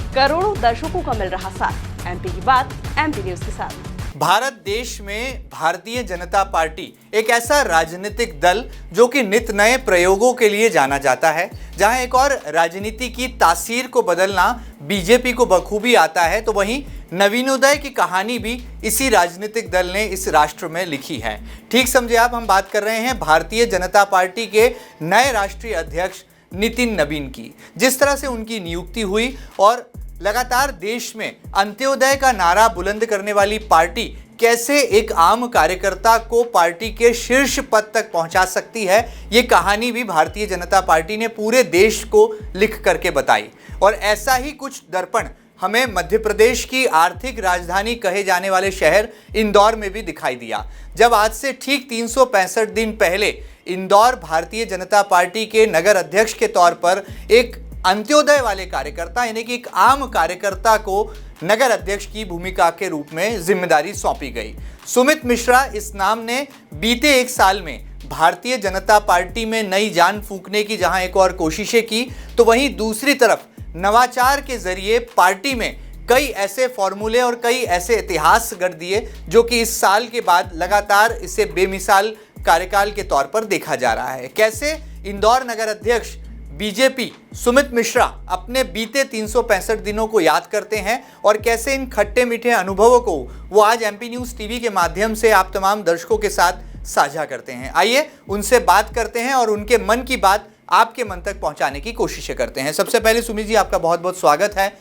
करोड़ों दर्शकों का मिल रहा साथ। एमपी की बात एमपी न्यूज के साथ। भारत देश में भारतीय जनता पार्टी एक ऐसा राजनीतिक दल जो कि नित नए प्रयोगों के लिए जाना जाता है। जहां एक और राजनीति की तासीर को बदलना बीजेपी को बखूबी आता है, तो वहीं नवीनोदय की कहानी भी इसी राजनीतिक दल ने इस राष्ट्र में लिखी है। ठीक समझे आप, हम बात कर रहे हैं भारतीय जनता पार्टी के नए राष्ट्रीय अध्यक्ष नितिन नवीन की। जिस तरह से उनकी नियुक्ति हुई और लगातार देश में अंत्योदय का नारा बुलंद करने वाली पार्टी कैसे एक आम कार्यकर्ता को पार्टी के शीर्ष पद तक पहुंचा सकती है, ये कहानी भी भारतीय जनता पार्टी ने पूरे देश को लिख करके बताई। और ऐसा ही कुछ दर्पण हमें मध्य प्रदेश की आर्थिक राजधानी कहे जाने वाले शहर इंदौर में भी दिखाई दिया, जब आज से ठीक 365 दिन पहले इंदौर भारतीय जनता पार्टी के नगर अध्यक्ष के तौर पर एक अंत्योदय वाले कार्यकर्ता यानी कि एक आम कार्यकर्ता को नगर अध्यक्ष की भूमिका के रूप में जिम्मेदारी सौंपी गई। सुमित मिश्रा इस नाम ने बीते एक साल में भारतीय जनता पार्टी में नई जान फूंकने की जहां एक और कोशिशें की, तो वहीं दूसरी तरफ नवाचार के जरिए पार्टी में कई ऐसे फॉर्मूले और कई ऐसे इतिहास गढ़ दिए जो कि इस साल के बाद लगातार इसे बेमिसाल कार्यकाल के तौर पर देखा जा रहा है। कैसे इंदौर नगर अध्यक्ष बीजेपी सुमित मिश्रा अपने बीते 365 दिनों को याद करते हैं और कैसे इन खट्टे मीठे अनुभवों को वो आज एमपी न्यूज़ टीवी के माध्यम से आप तमाम दर्शकों के साथ साझा करते हैं। आइए उनसे बात करते हैं और उनके मन की बात आपके मन तक पहुंचाने की कोशिशें करते हैं। सबसे पहले सुमित जी, आपका बहुत बहुत स्वागत है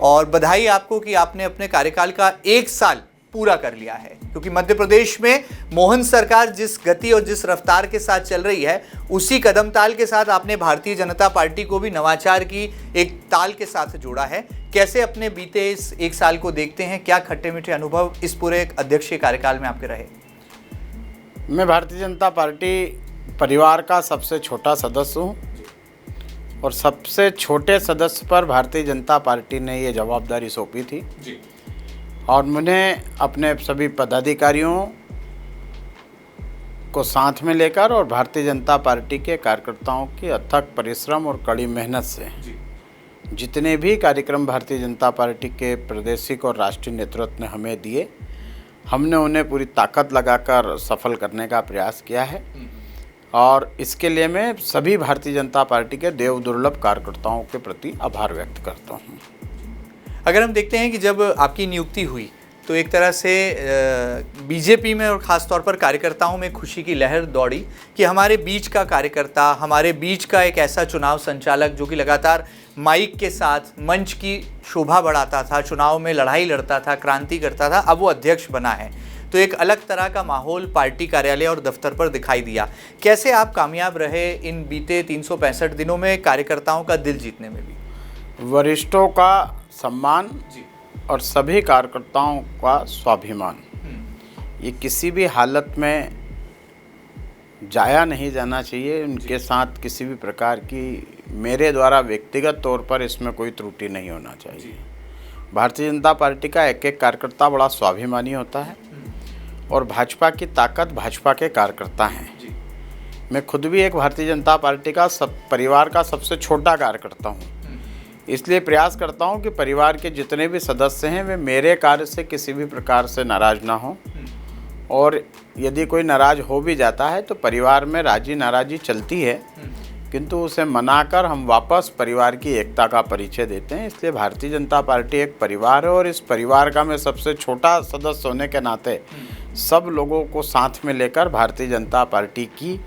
और बधाई आपको कि आपने अपने कार्यकाल का एक साल पूरा कर लिया है, क्योंकि मध्य प्रदेश में मोहन सरकार जिस गति और जिस रफ्तार के साथ चल रही है, उसी कदम ताल के साथ आपने भारतीय जनता पार्टी को भी नवाचार की एक ताल के साथ जोड़ा है। कैसे अपने बीते इस एक साल को देखते हैं? क्या खट्टे मीठे अनुभव इस पूरे अध्यक्षीय कार्यकाल में आपके रहे? मैं भारतीय जनता पार्टी परिवार का सबसे छोटा सदस्य हूँ और सबसे छोटे सदस्य पर भारतीय जनता पार्टी ने ये जवाबदारी सौंपी थी जी। और मैंने अपने सभी पदाधिकारियों को साथ में लेकर और भारतीय जनता पार्टी के कार्यकर्ताओं की अथक परिश्रम और कड़ी मेहनत से जितने भी कार्यक्रम भारतीय जनता पार्टी के प्रादेशिक और राष्ट्रीय नेतृत्व ने हमें दिए, हमने उन्हें पूरी ताकत लगाकर सफल करने का प्रयास किया है। और इसके लिए मैं सभी भारतीय जनता पार्टी के देव दुर्लभ कार्यकर्ताओं के प्रति आभार व्यक्त करता हूँ। अगर हम देखते हैं कि जब आपकी नियुक्ति हुई तो एक तरह से बीजेपी में और ख़ास तौर पर कार्यकर्ताओं में खुशी की लहर दौड़ी कि हमारे बीच का कार्यकर्ता, हमारे बीच का एक ऐसा चुनाव संचालक जो कि लगातार माइक के साथ मंच की शोभा बढ़ाता था, चुनाव में लड़ाई लड़ता था, क्रांति करता था, अब वो अध्यक्ष बना है। तो एक अलग तरह का माहौल पार्टी कार्यालय और दफ्तर पर दिखाई दिया। कैसे आप कामयाब रहे इन बीते 365 दिनों में कार्यकर्ताओं का दिल जीतने में भी? वरिष्ठों का सम्मान और सभी कार्यकर्ताओं का स्वाभिमान, ये किसी भी हालत में जाया नहीं जाना चाहिए। उनके साथ किसी भी प्रकार की मेरे द्वारा व्यक्तिगत तौर पर इसमें कोई त्रुटि नहीं होना चाहिए। भारतीय जनता पार्टी का एक एक कार्यकर्ता बड़ा स्वाभिमानी होता है और भाजपा की ताकत भाजपा के कार्यकर्ता हैं। मैं खुद भी एक भारतीय जनता पार्टी का परिवार का सबसे छोटा कार्यकर्ता हूँ, इसलिए प्रयास करता हूँ कि परिवार के जितने भी सदस्य हैं वे मेरे कार्य से किसी भी प्रकार से नाराज़ ना हों, और यदि कोई नाराज़ हो भी जाता है तो परिवार में राजी नाराज़ी चलती है, किंतु उसे मनाकर हम वापस परिवार की एकता का परिचय देते हैं। इसलिए भारतीय जनता पार्टी एक परिवार है और इस परिवार का मैं सबसे छोटा सदस्य होने के नाते सब लोगों को साथ में लेकर भारतीय जनता पार्टी की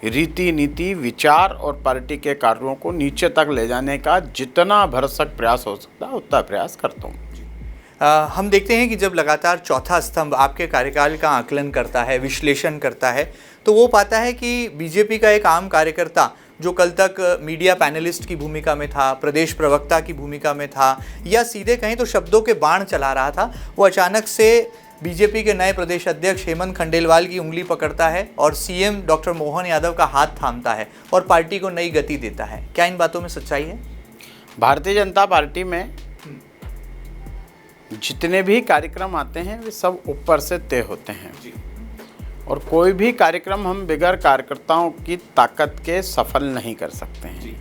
रीति नीति विचार और पार्टी के कार्यों को नीचे तक ले जाने का जितना भरसक प्रयास हो सकता है उतना प्रयास करता हूँ। हम देखते हैं कि जब लगातार चौथा स्तंभ आपके कार्यकाल का आकलन करता है, विश्लेषण करता है, तो वो पाता है कि बीजेपी का एक आम कार्यकर्ता जो कल तक मीडिया पैनलिस्ट की भूमिका में था, प्रदेश प्रवक्ता की भूमिका में था, या सीधे कहीं तो शब्दों के बाण चला रहा था, वो अचानक से बीजेपी के नए प्रदेश अध्यक्ष हेमंत खंडेलवाल की उंगली पकड़ता है और सीएम डॉक्टर मोहन यादव का हाथ थामता है और पार्टी को नई गति देता है। क्या इन बातों में सच्चाई है? भारतीय जनता पार्टी में जितने भी कार्यक्रम आते हैं वे सब ऊपर से तय होते हैं और कोई भी कार्यक्रम हम बिगैर कार्यकर्ताओं की ताकत के सफल नहीं कर सकते हैं।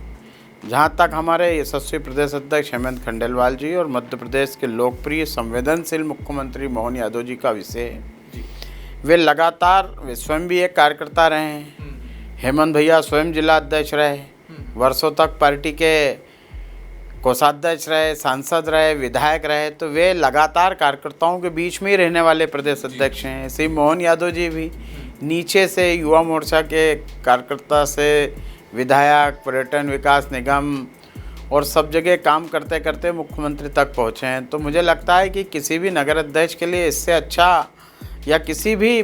जहाँ तक हमारे यशस्वी प्रदेश अध्यक्ष हेमंत खंडेलवाल जी और मध्य प्रदेश के लोकप्रिय संवेदनशील मुख्यमंत्री मोहन यादव जी का विषय है, वे लगातार, वे स्वयं भी एक कार्यकर्ता रहे हैं। हेमंत भैया स्वयं जिला अध्यक्ष रहे, वर्षों तक पार्टी के कोषाध्यक्ष रहे, सांसद रहे, विधायक रहे, तो वे लगातार कार्यकर्ताओं के बीच में ही रहने वाले प्रदेश अध्यक्ष हैं। ऐसे ही मोहन यादव जी भी नीचे से युवा मोर्चा के कार्यकर्ता से विधायक, पर्यटन विकास निगम और सब जगह काम करते करते मुख्यमंत्री तक पहुँचे हैं। तो मुझे लगता है कि किसी भी नगर अध्यक्ष के लिए इससे अच्छा, या किसी भी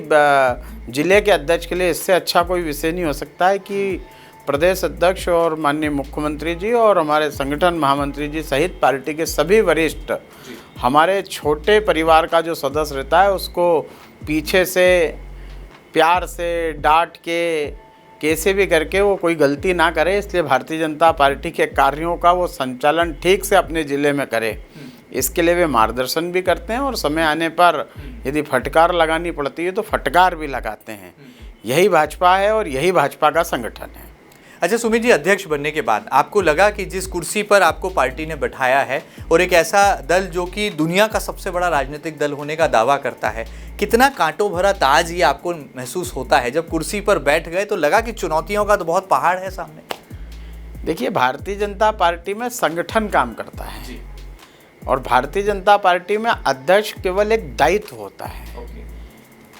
जिले के अध्यक्ष के लिए इससे अच्छा कोई विषय नहीं हो सकता है कि प्रदेश अध्यक्ष और माननीय मुख्यमंत्री जी और हमारे संगठन महामंत्री जी सहित पार्टी के सभी वरिष्ठ हमारे छोटे परिवार का जो सदस्य रहता है उसको पीछे से प्यार से डांट के कैसे भी करके वो कोई गलती ना करे, इसलिए भारतीय जनता पार्टी के कार्यों का वो संचालन ठीक से अपने ज़िले में करे। इसके लिए वे मार्गदर्शन भी करते हैं और समय आने पर यदि फटकार लगानी पड़ती है तो फटकार भी लगाते हैं। यही भाजपा है और यही भाजपा का संगठन है। अच्छा सुमित जी, अध्यक्ष बनने के बाद आपको लगा कि जिस कुर्सी पर आपको पार्टी ने बैठाया है और एक ऐसा दल जो कि दुनिया का सबसे बड़ा राजनीतिक दल होने का दावा करता है, कितना कांटों भरा ताज ये आपको महसूस होता है? जब कुर्सी पर बैठ गए तो लगा कि चुनौतियों का तो बहुत पहाड़ है सामने। देखिए, भारतीय जनता पार्टी में संगठन काम करता है और भारतीय जनता पार्टी में अध्यक्ष केवल एक दायित्व होता है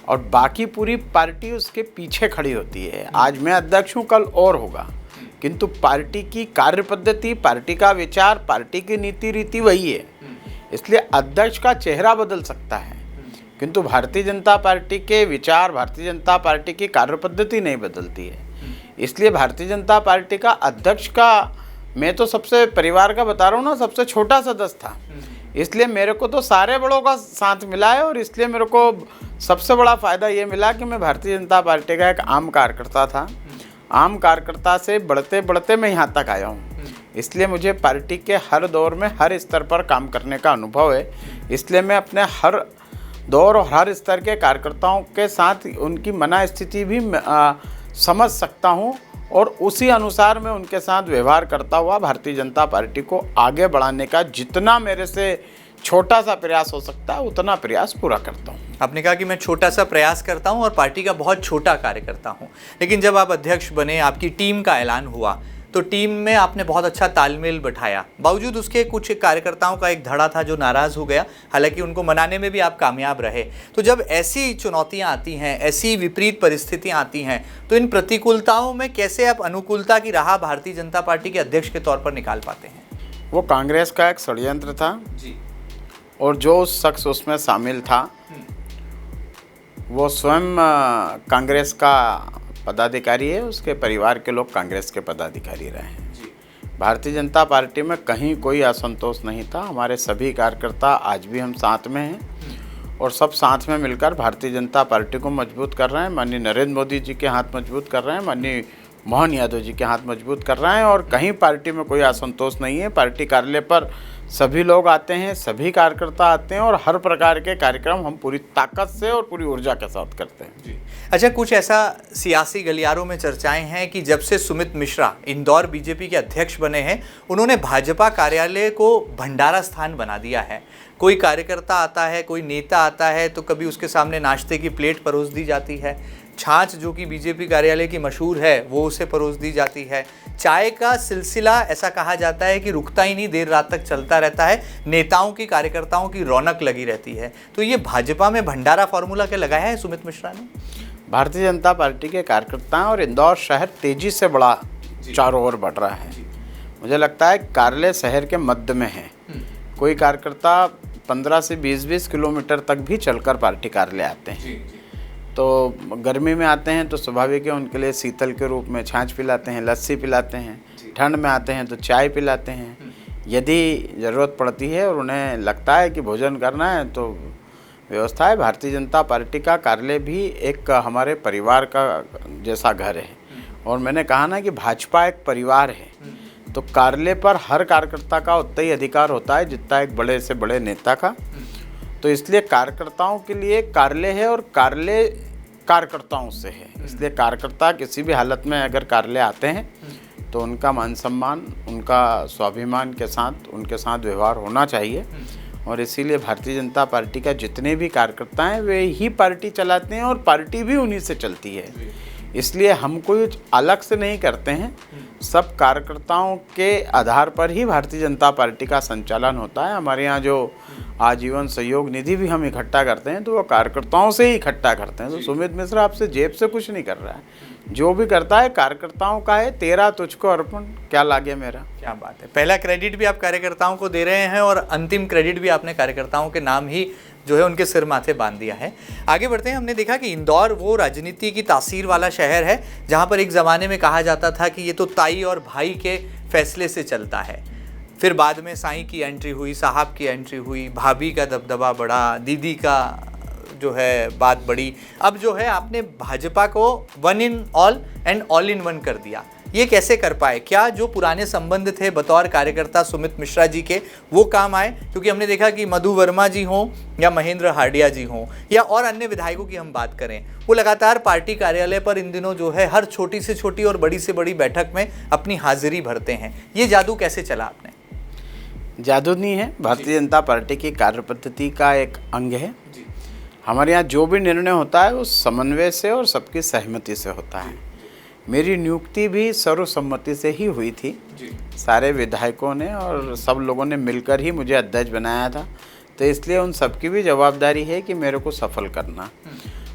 और बाकी पूरी पार्टी उसके पीछे खड़ी होती है। आज मैं अध्यक्ष हूँ, कल और होगा, किंतु पार्टी की कार्य पद्धति, पार्टी का विचार, पार्टी की नीति रीति वही है। इसलिए अध्यक्ष का चेहरा बदल सकता है किंतु भारतीय जनता पार्टी के विचार, भारतीय जनता पार्टी की कार्य पद्धति नहीं बदलती है। इसलिए भारतीय जनता पार्टी का अध्यक्ष का, मैं तो सबसे परिवार का बता रहा हूँ ना, सबसे छोटा सदस्य था, इसलिए मेरे को तो सारे बड़ों का साथ मिला है और इसलिए मेरे को सबसे बड़ा फ़ायदा ये मिला कि मैं भारतीय जनता पार्टी का एक आम कार्यकर्ता था। आम कार्यकर्ता से बढ़ते बढ़ते मैं यहाँ तक आया हूँ, इसलिए मुझे पार्टी के हर दौर में हर स्तर पर काम करने का अनुभव है। इसलिए मैं अपने हर दौर और हर स्तर के कार्यकर्ताओं के साथ उनकी मना स्थिति भी समझ सकता हूँ और उसी अनुसार मैं उनके साथ व्यवहार करता हुआ भारतीय जनता पार्टी को आगे बढ़ाने का जितना मेरे से छोटा सा प्रयास हो सकता है उतना प्रयास पूरा करता हूँ। आपने कहा कि मैं छोटा सा प्रयास करता हूँ और पार्टी का बहुत छोटा कार्य करता हूँ, लेकिन जब आप अध्यक्ष बने, आपकी टीम का ऐलान हुआ तो टीम में आपने बहुत अच्छा तालमेल बैठाया। बावजूद उसके कुछ कार्यकर्ताओं का एक धड़ा था जो नाराज़ हो गया, हालांकि उनको मनाने में भी आप कामयाब रहे। तो जब ऐसी चुनौतियां आती हैं, ऐसी विपरीत परिस्थितियां आती हैं, तो इन प्रतिकूलताओं में कैसे आप अनुकूलता की राह भारतीय जनता पार्टी के अध्यक्ष के तौर पर निकाल पाते हैं? वो कांग्रेस का एक षड्यंत्र था जी, और जो शख्स उसमें शामिल था वो स्वयं कांग्रेस का पदाधिकारी है, उसके परिवार के लोग कांग्रेस के पदाधिकारी रहे हैं। भारतीय जनता पार्टी में कहीं कोई असंतोष नहीं था। हमारे सभी कार्यकर्ता आज भी हम साथ में हैं और सब साथ में मिलकर भारतीय जनता पार्टी को मजबूत कर रहे हैं। माननीय नरेंद्र मोदी जी के हाथ मजबूत कर रहे हैं, माननीय मोहन यादव जी के हाथ मजबूत कर रहे हैं और कहीं पार्टी में कोई असंतोष नहीं है। पार्टी कार्यालय पर सभी लोग आते हैं, सभी कार्यकर्ता आते हैं और हर प्रकार के कार्यक्रम हम पूरी ताकत से और पूरी ऊर्जा के साथ करते हैं जी। अच्छा, कुछ ऐसा सियासी गलियारों में चर्चाएं हैं कि जब से सुमित मिश्रा इंदौर बीजेपी के अध्यक्ष बने हैं, उन्होंने भाजपा कार्यालय को भंडारा स्थान बना दिया है। कोई कार्यकर्ता आता है, कोई नेता आता है तो कभी उसके सामने नाश्ते की प्लेट परोस दी जाती है, छाछ जो कि बीजेपी कार्यालय की मशहूर है वो उसे परोस दी जाती है, चाय का सिलसिला ऐसा कहा जाता है कि रुकता ही नहीं, देर रात तक चलता रहता है, नेताओं की, कार्यकर्ताओं की रौनक लगी रहती है। तो ये भाजपा में भंडारा फॉर्मूला क्या लगाया है सुमित मिश्रा ने? भारतीय जनता पार्टी के कार्यकर्ता और इंदौर शहर तेजी से बड़ा चारों ओर बढ़ रहा है। मुझे लगता है कार्यालय शहर के मध्य में है। कोई कार्यकर्ता 15 से 20 किलोमीटर तक भी चलकर पार्टी कार्यालय आते हैं। तो गर्मी में आते हैं तो स्वाभाविक है उनके लिए शीतल के रूप में छाछ पिलाते हैं, लस्सी पिलाते हैं। ठंड में आते हैं तो चाय पिलाते हैं। यदि ज़रूरत पड़ती है और उन्हें लगता है कि भोजन करना है तो व्यवस्था है। भारतीय जनता पार्टी का कार्यालय भी एक हमारे परिवार का जैसा घर है और मैंने कहा ना कि भाजपा एक परिवार है, तो कार्यालय पर हर कार्यकर्ता का उतना ही अधिकार होता है जितना एक बड़े से बड़े नेता का। तो इसलिए कार्यकर्ताओं के लिए कार्यालय है और कार्यालय कार्यकर्ताओं से है। इसलिए कार्यकर्ता किसी भी हालत में अगर कार्यालय आते हैं तो उनका मान सम्मान, उनका स्वाभिमान के साथ उनके साथ व्यवहार होना चाहिए। और इसीलिए भारतीय जनता पार्टी का जितने भी कार्यकर्ता हैं वे ही पार्टी चलाते हैं और पार्टी भी उन्हीं से चलती है। इसलिए हम कोई अलग से नहीं करते हैं, सब कार्यकर्ताओं के आधार पर ही भारतीय जनता पार्टी का संचालन होता है। हमारे यहाँ जो आजीवन सहयोग निधि भी हम इकट्ठा करते हैं तो वो कार्यकर्ताओं से ही इकट्ठा करते हैं। तो सुमित मिश्रा आपसे जेब से कुछ नहीं कर रहा है, जो भी करता है कार्यकर्ताओं का है। तेरा तुझको अर्पण, क्या लागे मेरा। क्या बात है, पहला क्रेडिट भी आप कार्यकर्ताओं को दे रहे हैं और अंतिम क्रेडिट भी आपने कार्यकर्ताओं के नाम ही जो है उनके सिर माथे बांध दिया है। आगे बढ़ते हैं। हमने देखा कि इंदौर वो राजनीति की तासीर वाला शहर है जहां पर एक ज़माने में कहा जाता था कि ये तो ताई और भाई के फैसले से चलता है। फिर बाद में साईं की एंट्री हुई, साहब की एंट्री हुई, भाभी का दबदबा बढ़ा, दीदी का जो है बात बड़ी। अब जो है आपने भाजपा को one in all and all in one कर दिया। ये कैसे कर पाए? क्या जो पुराने संबंध थे बतौर कार्यकर्ता सुमित मिश्रा जी के वो काम आए? क्योंकि हमने देखा कि मधु वर्मा जी हों या महेंद्र हार्डिया जी हों या और अन्य विधायकों की हम बात करें, वो लगातार पार्टी कार्यालय पर इन दिनों जो है हर छोटी से छोटी और बड़ी से बड़ी बैठक में अपनी हाजिरी भरते हैं। ये जादू कैसे चला आपने? जादू नहीं है, भारतीय जनता पार्टी की कार्यपद्धति का एक अंग है। हमारे यहाँ जो भी निर्णय होता है वो समन्वय से और सबकी सहमति से होता है। मेरी नियुक्ति भी सर्वसम्मति से ही हुई थी। सारे विधायकों ने और सब लोगों ने मिलकर ही मुझे अध्यक्ष बनाया था। तो इसलिए उन सबकी भी जवाबदारी है कि मेरे को सफल करना।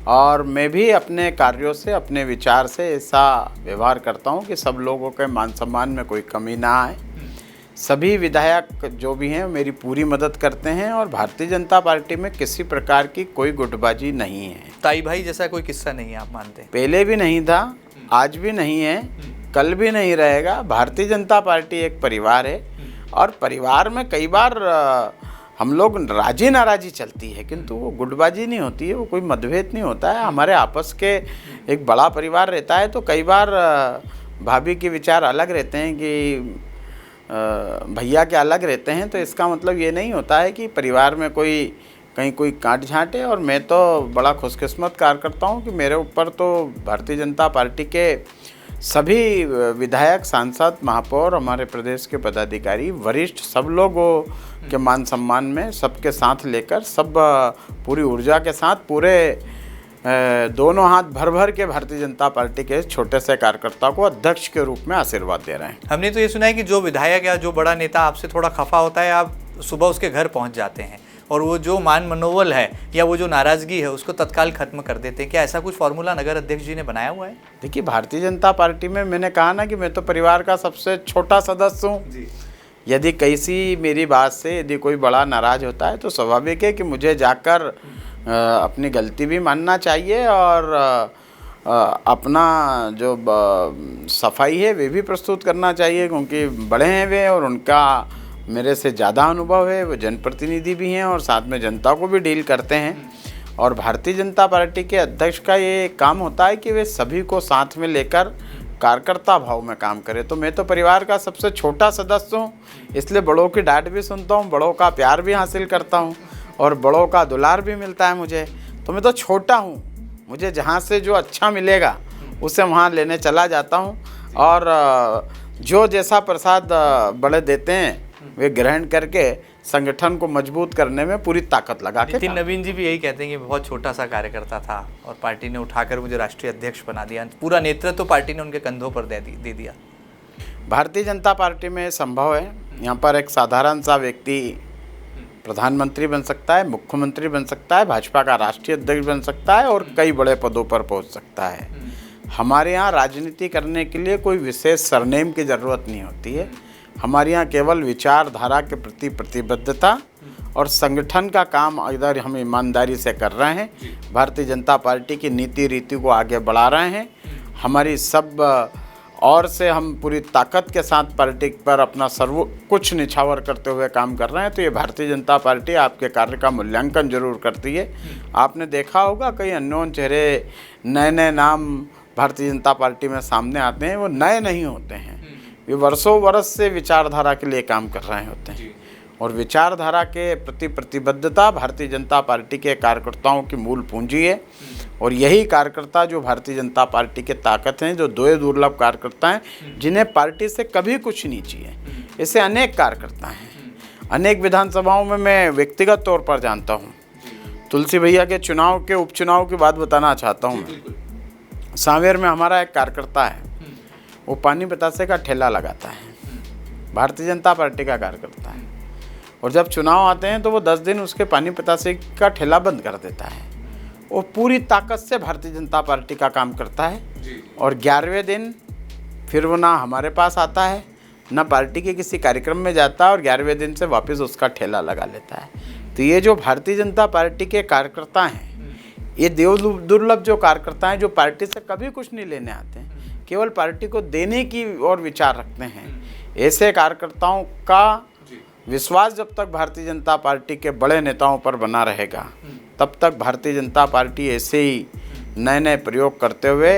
और मैं भी अपने कार्यों से, अपने विचार से ऐसा व्यवहार करता हूँ कि सब लोगों के मान सम्मान में कोई कमी ना आए। सभी विधायक जो भी हैं मेरी पूरी मदद करते हैं और भारतीय जनता पार्टी में किसी प्रकार की कोई गुटबाजी नहीं है। ताई भाई जैसा कोई किस्सा नहीं है, आप मानते हैं? पहले भी नहीं था, आज भी नहीं है, कल भी नहीं रहेगा। भारतीय जनता पार्टी एक परिवार है और परिवार में कई बार हम लोग राजी नाराजी चलती है, किंतु वो गुटबाजी नहीं होती है, वो कोई मतभेद नहीं होता है। हमारे आपस के एक बड़ा परिवार रहता है तो कई बार भाभी के विचार अलग रहते हैं कि भैया के अलग रहते हैं। तो इसका मतलब ये नहीं होता है कि परिवार में कहीं कोई काट छाँट है। और मैं तो बड़ा खुशकिस्मत कार्यकर्ता हूँ कि मेरे ऊपर तो भारतीय जनता पार्टी के सभी विधायक, सांसद, महापौर, हमारे प्रदेश के पदाधिकारी, वरिष्ठ सब लोगों के मान सम्मान में सबके साथ लेकर, सब पूरी ऊर्जा के साथ, पूरे दोनों हाथ भर भर के भारतीय जनता पार्टी के छोटे से कार्यकर्ता को अध्यक्ष के रूप में आशीर्वाद दे रहे हैं। हमने तो ये सुना है कि जो विधायक या जो बड़ा नेता आपसे थोड़ा खफा होता है, आप सुबह उसके घर पहुंच जाते हैं और वो जो मान मनोबल है या वो जो नाराज़गी है उसको तत्काल खत्म कर देते हैं। क्या ऐसा कुछ फॉर्मूला नगर अध्यक्ष जी ने बनाया हुआ है? देखिए, भारतीय जनता पार्टी में मैंने कहा ना कि मैं तो परिवार का सबसे छोटा सदस्य हूँ। यदि किसी मेरी बात से यदि कोई बड़ा नाराज होता है तो स्वाभाविक है कि मुझे जाकर अपनी गलती भी मानना चाहिए और अपना जो सफाई है वे भी प्रस्तुत करना चाहिए, क्योंकि बड़े हैं वे और उनका मेरे से ज़्यादा अनुभव है। वो जनप्रतिनिधि भी हैं और साथ में जनता को भी डील करते हैं। और भारतीय जनता पार्टी के अध्यक्ष का ये काम होता है कि वे सभी को साथ में लेकर कार्यकर्ता भाव में काम करें। तो मैं तो परिवार का सबसे छोटा सदस्य हूँ, इसलिए बड़ों की डांट भी सुनता हूँ, बड़ों का प्यार भी हासिल करता हूँ और बड़ों का दुलार भी मिलता है मुझे। तो मैं तो छोटा हूँ, मुझे जहाँ से जो अच्छा मिलेगा उसे वहाँ लेने चला जाता हूँ और जो जैसा प्रसाद बड़े देते हैं वे ग्रहण करके संगठन को मजबूत करने में पूरी ताकत लगा के। नितिन नवीन जी भी यही कहते हैं कि बहुत छोटा सा कार्यकर्ता था और पार्टी ने उठाकर मुझे राष्ट्रीय अध्यक्ष बना दिया, पूरा नेतृत्व तो पार्टी ने उनके कंधों पर दे दिया। भारतीय जनता पार्टी में संभव है, यहाँ पर एक साधारण सा व्यक्ति प्रधानमंत्री बन सकता है, मुख्यमंत्री बन सकता है, भाजपा का राष्ट्रीय अध्यक्ष बन सकता है और कई बड़े पदों पर पहुँच सकता है। हमारे यहाँ राजनीति करने के लिए कोई विशेष सरनेम की ज़रूरत नहीं होती है। हमारे यहाँ केवल विचारधारा के प्रति प्रतिबद्धता और संगठन का काम इधर हम ईमानदारी से कर रहे हैं। भारतीय जनता पार्टी की नीति रीति को आगे बढ़ा रहे हैं। हमारी सब और से हम पूरी ताकत के साथ पार्टी पर अपना सर्व कुछ निछावर करते हुए काम कर रहे हैं। तो ये भारतीय जनता पार्टी आपके कार्य का मूल्यांकन जरूर करती है। आपने देखा होगा कई अननोन चेहरे, नए नए नाम भारतीय जनता पार्टी में सामने आते हैं, वो नए नहीं होते हैं, वे वर्षों वर्ष से विचारधारा के लिए काम कर रहे होते हैं। और विचारधारा के प्रति प्रतिबद्धता भारतीय जनता पार्टी के कार्यकर्ताओं की मूल पूंजी है। और यही कार्यकर्ता जो भारतीय जनता पार्टी के ताकत हैं, जो दो दुर्लभ कार्यकर्ता हैं जिन्हें पार्टी से कभी कुछ नहीं चाहिए। ऐसे अनेक कार्यकर्ता हैं, अनेक विधानसभाओं में मैं व्यक्तिगत तौर पर जानता हूँ। तुलसी भैया के चुनाव के उपचुनाव की बात बताना चाहता हूँ मैं। सांवेर में हमारा एक कार्यकर्ता है, वो पानी बतासे का ठेला लगाता है, भारतीय जनता पार्टी का कार्यकर्ता है। और जब चुनाव आते हैं तो वो 10 दिन उसके पानी पतासे का ठेला बंद कर देता है। वो पूरी ताकत से भारतीय जनता पार्टी का काम करता है। और 11वें दिन फिर वो ना हमारे पास आता है, ना पार्टी के किसी कार्यक्रम में जाता है, और 11वें दिन से वापस उसका ठेला लगा लेता है। तो ये जो भारतीय जनता पार्टी के कार्यकर्ता हैं, ये दुर्लभ जो कार्यकर्ता हैं, जो पार्टी से कभी कुछ नहीं लेने आते हैं, केवल पार्टी को देने की और विचार रखते हैं, ऐसे कार्यकर्ताओं का विश्वास जब तक भारतीय जनता पार्टी के बड़े नेताओं पर बना रहेगा, तब तक भारतीय जनता पार्टी ऐसे ही नए नए प्रयोग करते हुए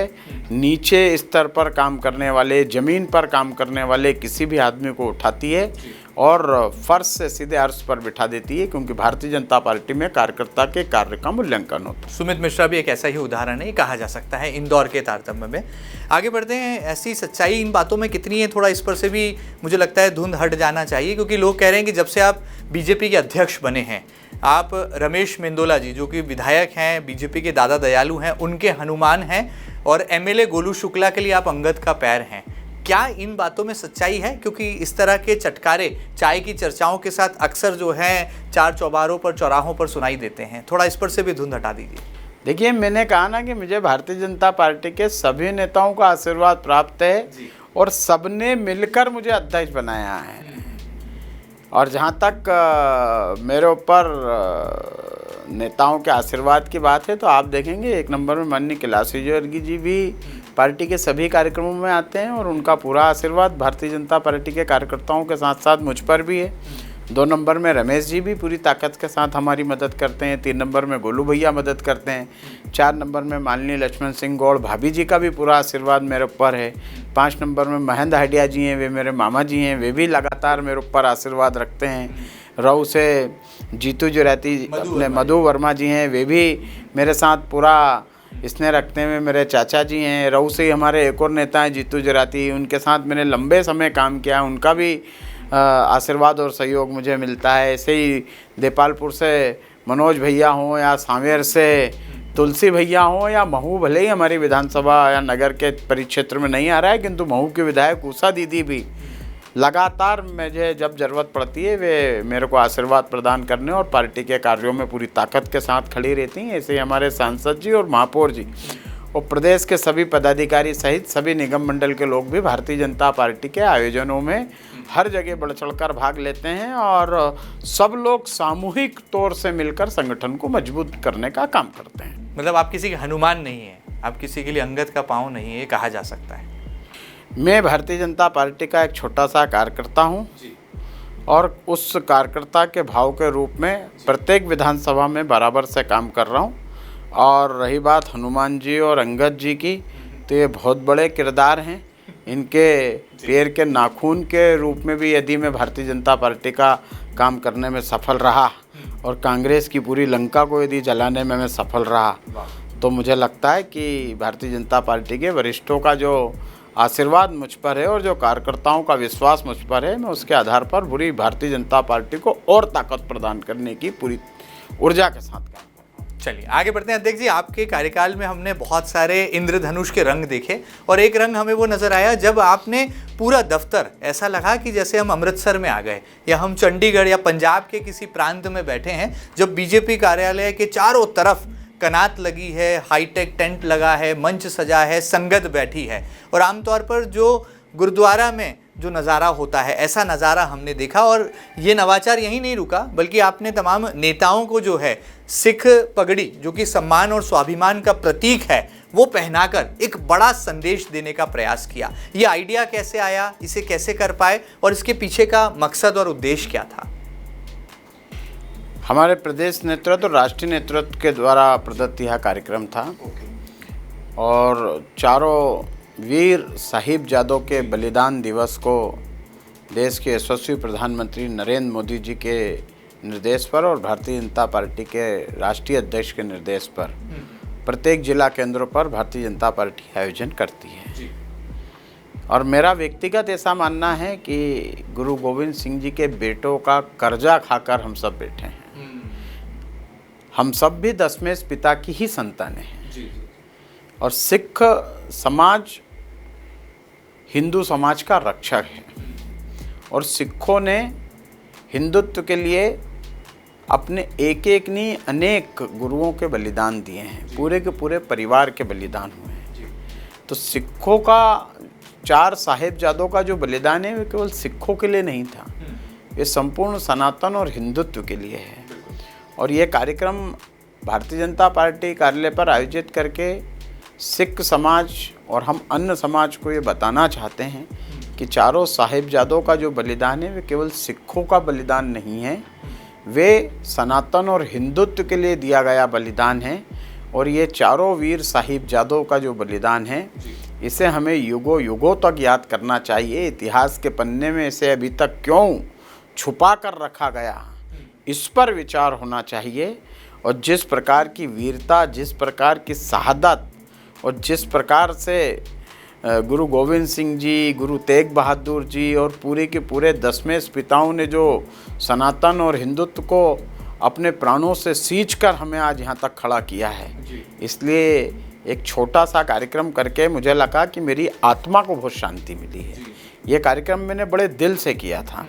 नीचे स्तर पर काम करने वाले, ज़मीन पर काम करने वाले किसी भी आदमी को उठाती है और फर्श से सीधे अर्श पर बिठा देती है, क्योंकि भारतीय जनता पार्टी में कार्यकर्ता के कार्य का मूल्यांकन होता है। सुमित मिश्रा भी एक ऐसा ही उदाहरण है, कहा जा सकता है इंदौर के तारतम्य में। आगे बढ़ते हैं, ऐसी सच्चाई इन बातों में कितनी है, थोड़ा इस पर से भी मुझे लगता है धुंध हट जाना चाहिए, क्योंकि लोग कह रहे हैं कि जब से आप बीजेपी के अध्यक्ष बने हैं, आप रमेश मेंदोला जी जो कि विधायक हैं, बीजेपी के दादा दयालु हैं, उनके हनुमान हैं, और एमएलए गोलू शुक्ला के लिए आप अंगद का पैर हैं। क्या इन बातों में सच्चाई है? क्योंकि इस तरह के चटकारे चाय की चर्चाओं के साथ अक्सर जो हैं चार चौबारों पर, चौराहों पर सुनाई देते हैं। थोड़ा इस पर से भी धुंध हटा दीजिए। देखिए, मैंने कहा ना कि मुझे भारतीय जनता पार्टी के सभी नेताओं का आशीर्वाद प्राप्त है और सबने मिलकर मुझे अध्यक्ष बनाया है। और जहाँ तक मेरे ऊपर नेताओं के आशीर्वाद की बात है, तो आप देखेंगे 1 नंबर में माननीय कैलाश विजयवर्गीय जी भी पार्टी के सभी कार्यक्रमों में आते हैं और उनका पूरा आशीर्वाद भारतीय जनता पार्टी के कार्यकर्ताओं के साथ साथ मुझ पर भी है। 2 नंबर में रमेश जी भी पूरी ताकत के साथ हमारी मदद करते हैं। 3 नंबर में गोलू भैया मदद करते हैं। 4 नंबर में माननीय लक्ष्मण सिंह गौड़ भाभी जी का भी पूरा आशीर्वाद मेरे ऊपर है। 5 नंबर में महेंद्र हडिया जी हैं, वे मेरे मामा जी हैं, वे भी लगातार मेरे ऊपर आशीर्वाद रखते हैं। राऊ से जीतू जो रहती अपने मधु वर्मा जी हैं, वे भी मेरे साथ पूरा स्नेह रखते हैं। मेरे चाचा जी हैं, राऊ से हमारे एक और नेता हैं जीतू जराती, उनके साथ मैंने लंबे समय काम किया, उनका भी आशीर्वाद और सहयोग मुझे मिलता है। ऐसे ही देपालपुर से मनोज भैया हों, या सांवेर से तुलसी भैया हों, या महू भले ही हमारी विधानसभा या नगर के परिक्षेत्र में नहीं आ रहा है, किंतु महू के विधायक उषा दीदी भी लगातार मुझे जब ज़रूरत पड़ती है वे मेरे को आशीर्वाद प्रदान करने और पार्टी के कार्यों में पूरी ताकत के साथ खड़ी रहती हैं। ऐसे ही हमारे सांसद जी और महापौर जी और प्रदेश के सभी पदाधिकारी सहित सभी निगम मंडल के लोग भी भारतीय जनता पार्टी के आयोजनों में हर जगह बढ़ चढ़कर भाग लेते हैं और सब लोग सामूहिक तौर से मिलकर संगठन को मजबूत करने का काम करते हैं। मतलब आप किसी के हनुमान नहीं हैं, आप किसी के लिए अंगद का पाँव नहीं है, ये कहा जा सकता है। मैं भारतीय जनता पार्टी का एक छोटा सा कार्यकर्ता हूँ और उस कार्यकर्ता के भाव के रूप में प्रत्येक विधानसभा में बराबर से काम कर रहा हूँ। और रही बात हनुमान जी और अंगद जी की, तो ये बहुत बड़े किरदार हैं। इनके पैर के नाखून के रूप में भी यदि मैं भारतीय जनता पार्टी का काम करने में सफल रहा और कांग्रेस की पूरी लंका को यदि जलाने में मैं सफल रहा, तो मुझे लगता है कि भारतीय जनता पार्टी के वरिष्ठों का जो आशीर्वाद मुझ पर है और जो कार्यकर्ताओं का विश्वास मुझ पर है, मैं उसके आधार पर पूरी भारतीय जनता पार्टी को और ताकत प्रदान करने की पूरी ऊर्जा के साथ काम करूँगा। चलिए आगे बढ़ते हैं। अध्यक्ष जी, आपके कार्यकाल में हमने बहुत सारे इंद्रधनुष के रंग देखे और एक रंग हमें वो नज़र आया जब आपने पूरा दफ्तर, ऐसा लगा कि जैसे हम अमृतसर में आ गए या हम चंडीगढ़ या पंजाब के किसी प्रांत में बैठे हैं, जब बीजेपी कार्यालय के चारों तरफ कनात लगी है, हाईटेक टेंट लगा है, मंच सजा है, संगत बैठी है और आमतौर पर जो गुरुद्वारा में जो नज़ारा होता है, ऐसा नज़ारा हमने देखा। और ये नवाचार यहीं नहीं रुका, बल्कि आपने तमाम नेताओं को जो है सिख पगड़ी, जो कि सम्मान और स्वाभिमान का प्रतीक है, वो पहनाकर एक बड़ा संदेश देने का प्रयास किया। ये आइडिया कैसे आया, इसे कैसे कर पाए और इसके पीछे का मकसद और उद्देश्य क्या था? हमारे प्रदेश नेतृत्व और राष्ट्रीय नेतृत्व के द्वारा प्रदत्त यह कार्यक्रम था और चारों वीर साहिबजादों के बलिदान दिवस को देश के यशस्वी प्रधानमंत्री नरेंद्र मोदी जी के निर्देश पर और भारतीय जनता पार्टी के राष्ट्रीय अध्यक्ष के निर्देश पर प्रत्येक जिला केंद्रों पर भारतीय जनता पार्टी आयोजन करती है। और मेरा व्यक्तिगत ऐसा मानना है कि गुरु गोविंद सिंह जी के बेटों का कर्जा खाकर हम सब बैठे हैं। हम सब भी दशमेश पिता की ही संतानें हैं। और सिख समाज हिंदू समाज का रक्षक है और सिखों ने हिंदुत्व के लिए अपने एक एक नहीं अनेक गुरुओं के बलिदान दिए हैं, पूरे के पूरे परिवार के बलिदान हुए हैं। तो सिखों का 4 साहिबजादों का जो बलिदान है वो केवल सिखों के लिए नहीं था, ये संपूर्ण सनातन और हिंदुत्व के लिए है। और ये कार्यक्रम भारतीय जनता पार्टी कार्यालय पर आयोजित करके सिख समाज और हम अन्य समाज को ये बताना चाहते हैं कि चारों साहिबजादों का जो बलिदान है वे केवल सिखों का बलिदान नहीं है, वे सनातन और हिंदुत्व के लिए दिया गया बलिदान है। और ये चारों वीर साहिबजादों का जो बलिदान है इसे हमें युगों युगों तक याद करना चाहिए। इतिहास के पन्ने में इसे अभी तक क्यों छुपा कर रखा गया, इस पर विचार होना चाहिए। और जिस प्रकार की वीरता, जिस प्रकार की शहादत और जिस प्रकार से गुरु गोविंद सिंह जी, गुरु तेग बहादुर जी और पूरे के पूरे दशमेश पिताओं ने जो सनातन और हिंदुत्व को अपने प्राणों से सींचकर हमें आज यहाँ तक खड़ा किया है, इसलिए एक छोटा सा कार्यक्रम करके मुझे लगा कि मेरी आत्मा को बहुत शांति मिली है। ये कार्यक्रम मैंने बड़े दिल से किया था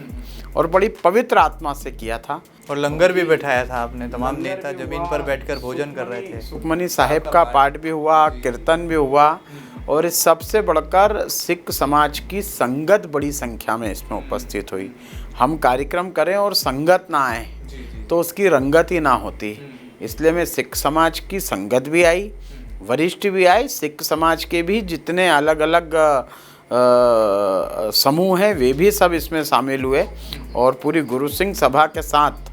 और बड़ी पवित्र आत्मा से किया था। और लंगर भी बैठाया था आपने, तमाम नेता जमीन पर बैठकर भोजन कर रहे थे। सुखमनी साहिब का पाठ भी हुआ, कीर्तन भी हुआ और इस सबसे बढ़कर सिख समाज की संगत बड़ी संख्या में इसमें उपस्थित हुई। हम कार्यक्रम करें और संगत ना आए तो उसकी रंगत ही ना होती, इसलिए मैं सिख समाज की संगत भी आई, वरिष्ठ भी आए, सिख समाज के भी जितने अलग अलग समूह हैं वे भी सब इसमें शामिल हुए। और पूरी गुरु सिंह सभा के साथ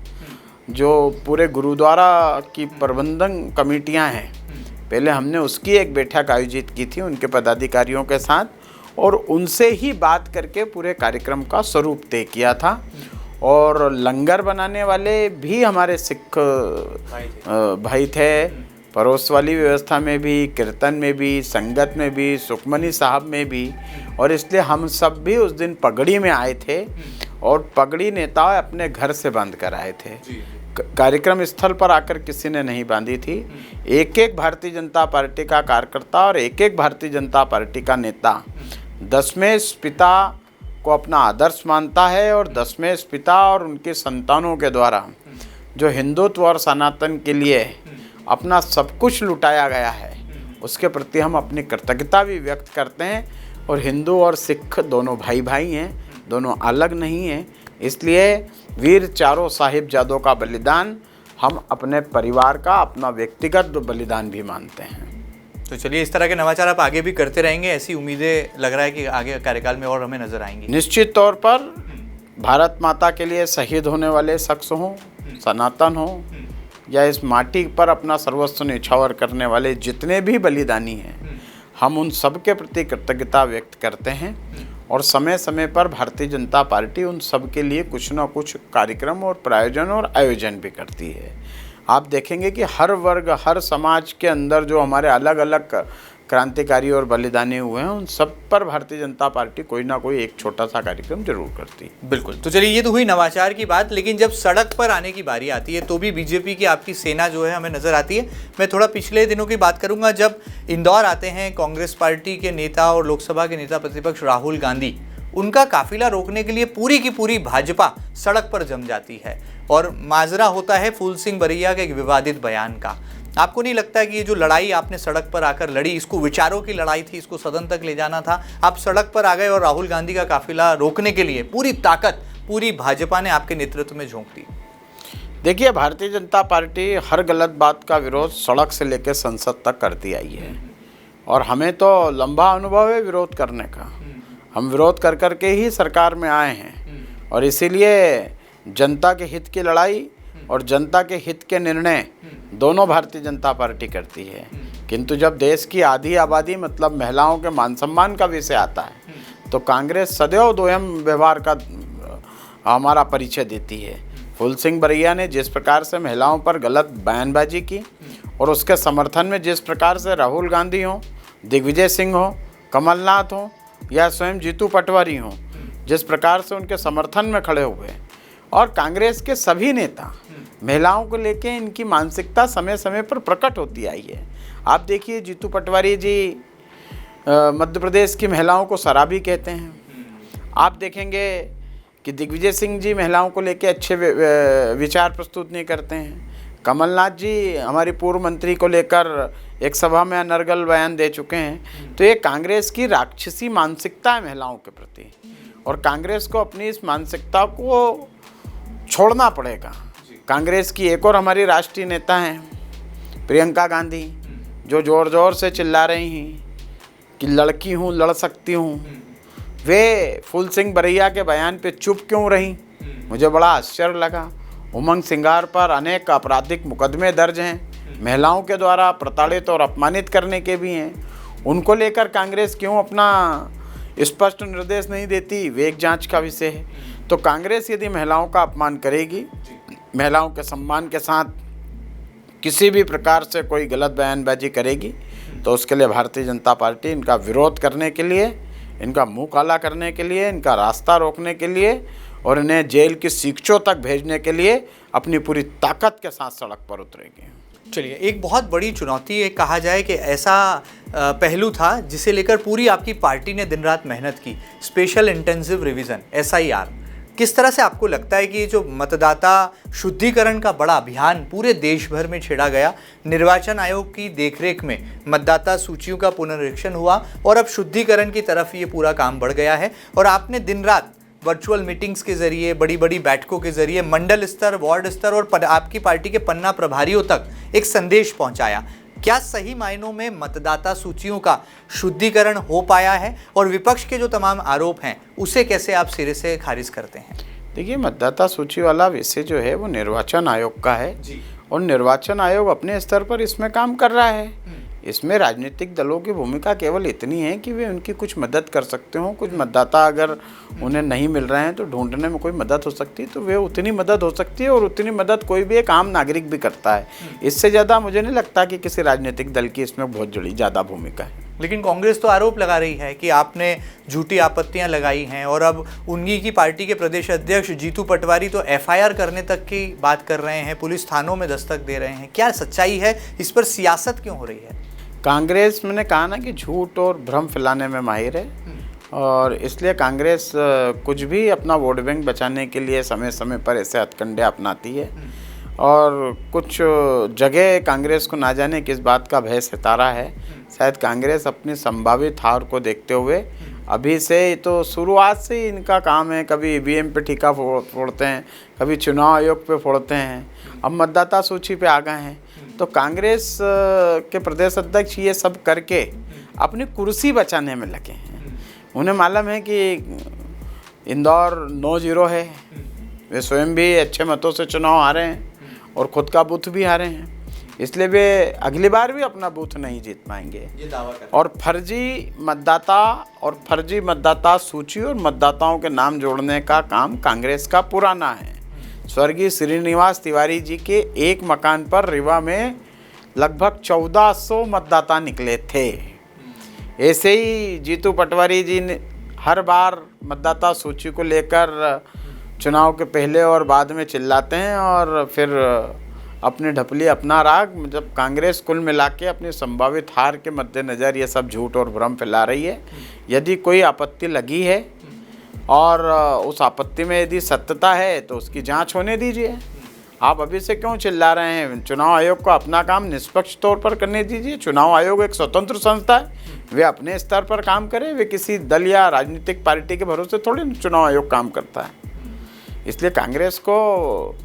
जो पूरे गुरुद्वारा की प्रबंधन कमेटियां हैं, पहले हमने उसकी एक बैठक आयोजित की थी उनके पदाधिकारियों के साथ और उनसे ही बात करके पूरे कार्यक्रम का स्वरूप तय किया था। और लंगर बनाने वाले भी हमारे सिख भाई थे, परोस वाली व्यवस्था में भी, कीर्तन में भी, संगत में भी, सुखमनी साहब में भी। और इसलिए हम सब भी उस दिन पगड़ी में आए थे और पगड़ी नेता अपने घर से बांध कर आए थे। कार्यक्रम स्थल पर आकर किसी ने नहीं बांधी थी। एक एक भारतीय जनता पार्टी का कार्यकर्ता और एक एक भारतीय जनता पार्टी का नेता दशमेश पिता को अपना आदर्श मानता है और दशमेश पिता और उनके संतानों के द्वारा जो हिंदुत्व और सनातन के लिए अपना सब कुछ लुटाया गया है उसके प्रति हम अपनी कृतज्ञता भी व्यक्त करते हैं। और हिंदू और सिख दोनों भाई भाई हैं, दोनों अलग नहीं हैं। इसलिए वीर चारों साहिबजादों का बलिदान हम अपने परिवार का, अपना व्यक्तिगत बलिदान भी मानते हैं। तो चलिए, इस तरह के नवाचार आप आगे भी करते रहेंगे, ऐसी उम्मीदें लग रहा है कि आगे कार्यकाल में और हमें नजर आएंगी। निश्चित तौर पर भारत माता के लिए शहीद होने वाले शख्स हों, सनातन हों या इस माटी पर अपना सर्वस्व न्यौछावर करने वाले जितने भी बलिदानी हैं, हम उन सब के प्रति कृतज्ञता व्यक्त करते हैं। और समय समय पर भारतीय जनता पार्टी उन सब के लिए कुछ ना कुछ कार्यक्रम और प्रायोजन और आयोजन भी करती है। आप देखेंगे कि हर वर्ग, हर समाज के अंदर जो हमारे अलग अलग क्रांतिकारी और बलिदानी हुए हैं उन सब पर भारतीय जनता पार्टी कोई ना कोई एक छोटा सा कार्यक्रम जरूर करती है। बिल्कुल। तो चलिए, ये तो हुई नवाचार की बात, लेकिन जब सड़क पर आने की बारी आती है तो भी बीजेपी की आपकी सेना जो है हमें नजर आती है। मैं थोड़ा पिछले दिनों की बात करूंगा, जब इंदौर आते हैं कांग्रेस पार्टी के नेता और लोकसभा के नेता प्रतिपक्ष राहुल गांधी, उनका काफिला रोकने के लिए पूरी की पूरी भाजपा सड़क पर जम जाती है और माजरा होता है फूल सिंह बरैया के एक विवादित बयान का। आपको नहीं लगता है कि ये जो लड़ाई आपने सड़क पर आकर लड़ी, इसको विचारों की लड़ाई थी, इसको सदन तक ले जाना था, आप सड़क पर आ गए और राहुल गांधी का काफिला रोकने के लिए पूरी ताकत पूरी भाजपा ने आपके नेतृत्व में झोंक दी? देखिए, भारतीय जनता पार्टी हर गलत बात का विरोध सड़क से लेकर संसद तक करती आई है और हमें तो लंबा अनुभव है विरोध करने का। हम विरोध कर कर के ही सरकार में आए हैं और इसीलिए जनता के हित की लड़ाई और जनता के हित के निर्णय दोनों भारतीय जनता पार्टी करती है। किंतु जब देश की आधी आबादी मतलब महिलाओं के मान सम्मान का विषय आता है तो कांग्रेस सदैव दोयम व्यवहार का हमारा परिचय देती है। फूल सिंह बरैया ने जिस प्रकार से महिलाओं पर गलत बयानबाजी की और उसके समर्थन में जिस प्रकार से राहुल गांधी हों, दिग्विजय सिंह हो, कमलनाथ हो या स्वयं जीतू पटवारी हों, जिस प्रकार से उनके समर्थन में खड़े हुए, और कांग्रेस के सभी नेता महिलाओं को लेके इनकी मानसिकता समय समय पर प्रकट होती आई है। आप देखिए जीतू पटवारी जी मध्य प्रदेश की महिलाओं को शराबी कहते हैं। आप देखेंगे कि दिग्विजय सिंह जी महिलाओं को लेके अच्छे विचार प्रस्तुत नहीं करते हैं। कमलनाथ जी हमारी पूर्व मंत्री को लेकर एक सभा में अनर्गल बयान दे चुके हैं। तो ये कांग्रेस की राक्षसी मानसिकता है महिलाओं के प्रति, और कांग्रेस को अपनी इस मानसिकता को छोड़ना पड़ेगा। कांग्रेस की एक और हमारी राष्ट्रीय नेता हैं प्रियंका गांधी, जो ज़ोर ज़ोर से चिल्ला रही हैं कि लड़की हूँ, लड़ सकती हूँ। वे फूल सिंह बरैया के बयान पे चुप क्यों रहीं? मुझे बड़ा आश्चर्य लगा। उमंग सिंगार पर अनेक आपराधिक मुकदमे दर्ज हैं, महिलाओं के द्वारा प्रताड़ित और अपमानित करने के भी हैं। उनको लेकर कांग्रेस क्यों अपना स्पष्ट निर्देश नहीं देती? वे एक जांच का विषय है। तो कांग्रेस यदि महिलाओं का अपमान करेगी, महिलाओं के सम्मान के साथ किसी भी प्रकार से कोई गलत बयानबाजी करेगी, तो उसके लिए भारतीय जनता पार्टी इनका विरोध करने के लिए, इनका मुंह काला करने के लिए, इनका रास्ता रोकने के लिए और इन्हें जेल की सीखचों तक भेजने के लिए अपनी पूरी ताकत के साथ सड़क पर उतरेगी। चलिए, एक बहुत बड़ी चुनौती ये कहा जाए कि ऐसा पहलू था जिसे लेकर पूरी आपकी पार्टी ने दिन रात मेहनत की, स्पेशल इंटेंसिव रिवीजन SIR। किस तरह से आपको लगता है कि ये जो मतदाता शुद्धिकरण का बड़ा अभियान पूरे देश भर में छेड़ा गया, निर्वाचन आयोग की देखरेख में मतदाता सूचियों का पुनरीक्षण हुआ और अब शुद्धिकरण की तरफ ये पूरा काम बढ़ गया है, और आपने दिन रात वर्चुअल मीटिंग्स के जरिए, बड़ी बड़ी बैठकों के जरिए मंडल स्तर, वार्ड स्तर और आपकी पार्टी के पन्ना प्रभारियों तक एक संदेश पहुंचाया। क्या सही मायनों में मतदाता सूचियों का शुद्धिकरण हो पाया है, और विपक्ष के जो तमाम आरोप हैं उसे कैसे आप सिरे से खारिज करते हैं? देखिए, मतदाता सूची वाला विषय जो है वो निर्वाचन आयोग का है जी। और निर्वाचन आयोग अपने स्तर पर इसमें काम कर रहा है। इसमें राजनीतिक दलों की भूमिका केवल इतनी है कि वे उनकी कुछ मदद कर सकते हो। कुछ मतदाता अगर उन्हें नहीं मिल रहे हैं तो ढूंढने में कोई मदद हो सकती है, तो वे उतनी मदद हो सकती है, और उतनी मदद कोई भी एक आम नागरिक भी करता है। इससे ज़्यादा मुझे नहीं लगता कि किसी राजनीतिक दल की इसमें बहुत ज़्यादा भूमिका है। लेकिन कांग्रेस तो आरोप लगा रही है कि आपने झूठी आपत्तियां लगाई हैं, और अब उन्हीं की पार्टी के प्रदेश अध्यक्ष जीतू पटवारी तो FIR करने तक की बात कर रहे हैं, पुलिस थानों में दस्तक दे रहे हैं। क्या सच्चाई है? इस पर सियासत क्यों हो रही है? कांग्रेस, मैंने कहा ना कि झूठ और भ्रम फैलाने में माहिर है, और इसलिए कांग्रेस कुछ भी अपना वोट बैंक बचाने के लिए समय समय पर ऐसे हथकंडे अपनाती है। और कुछ जगह कांग्रेस को ना जाने किस बात का भय सतारा है। शायद कांग्रेस अपनी संभावित हार को देखते हुए अभी से, तो शुरुआत से ही इनका काम है, कभी EVM पे ठीका फोड़ते हैं, कभी चुनाव आयोग पे फोड़ते हैं, अब मतदाता सूची पे आ गए हैं। तो कांग्रेस के प्रदेश अध्यक्ष ये सब करके अपनी कुर्सी बचाने में लगे हैं। उन्हें मालूम है कि इंदौर 9-0 है, वे स्वयं भी अच्छे मतों से चुनाव हारे हैं और ख़ुद का बूथ भी हारे हैं, इसलिए वे अगली बार भी अपना बूथ नहीं जीत पाएंगे। ये दावा कर और फर्जी मतदाता सूची और मतदाताओं के नाम जोड़ने का काम कांग्रेस का पुराना है। स्वर्गीय श्रीनिवास तिवारी जी के एक मकान पर रीवा में लगभग 1400 मतदाता निकले थे। ऐसे ही जीतू पटवारी जी ने हर बार मतदाता सूची को लेकर चुनाव के पहले और बाद में चिल्लाते हैं, और फिर अपनी ढपली अपना राग। जब कांग्रेस कुल मिला के अपनी संभावित हार के मद्देनज़र ये सब झूठ और भ्रम फैला रही है। यदि कोई आपत्ति लगी है और उस आपत्ति में यदि सत्यता है तो उसकी जांच होने दीजिए। आप अभी से क्यों चिल्ला रहे हैं? चुनाव आयोग को अपना काम निष्पक्ष तौर पर करने दीजिए। चुनाव आयोग एक स्वतंत्र संस्था है, वे अपने स्तर पर काम करें। वे किसी दल या राजनीतिक पार्टी के भरोसे थोड़ी चुनाव आयोग काम करता है। इसलिए कांग्रेस को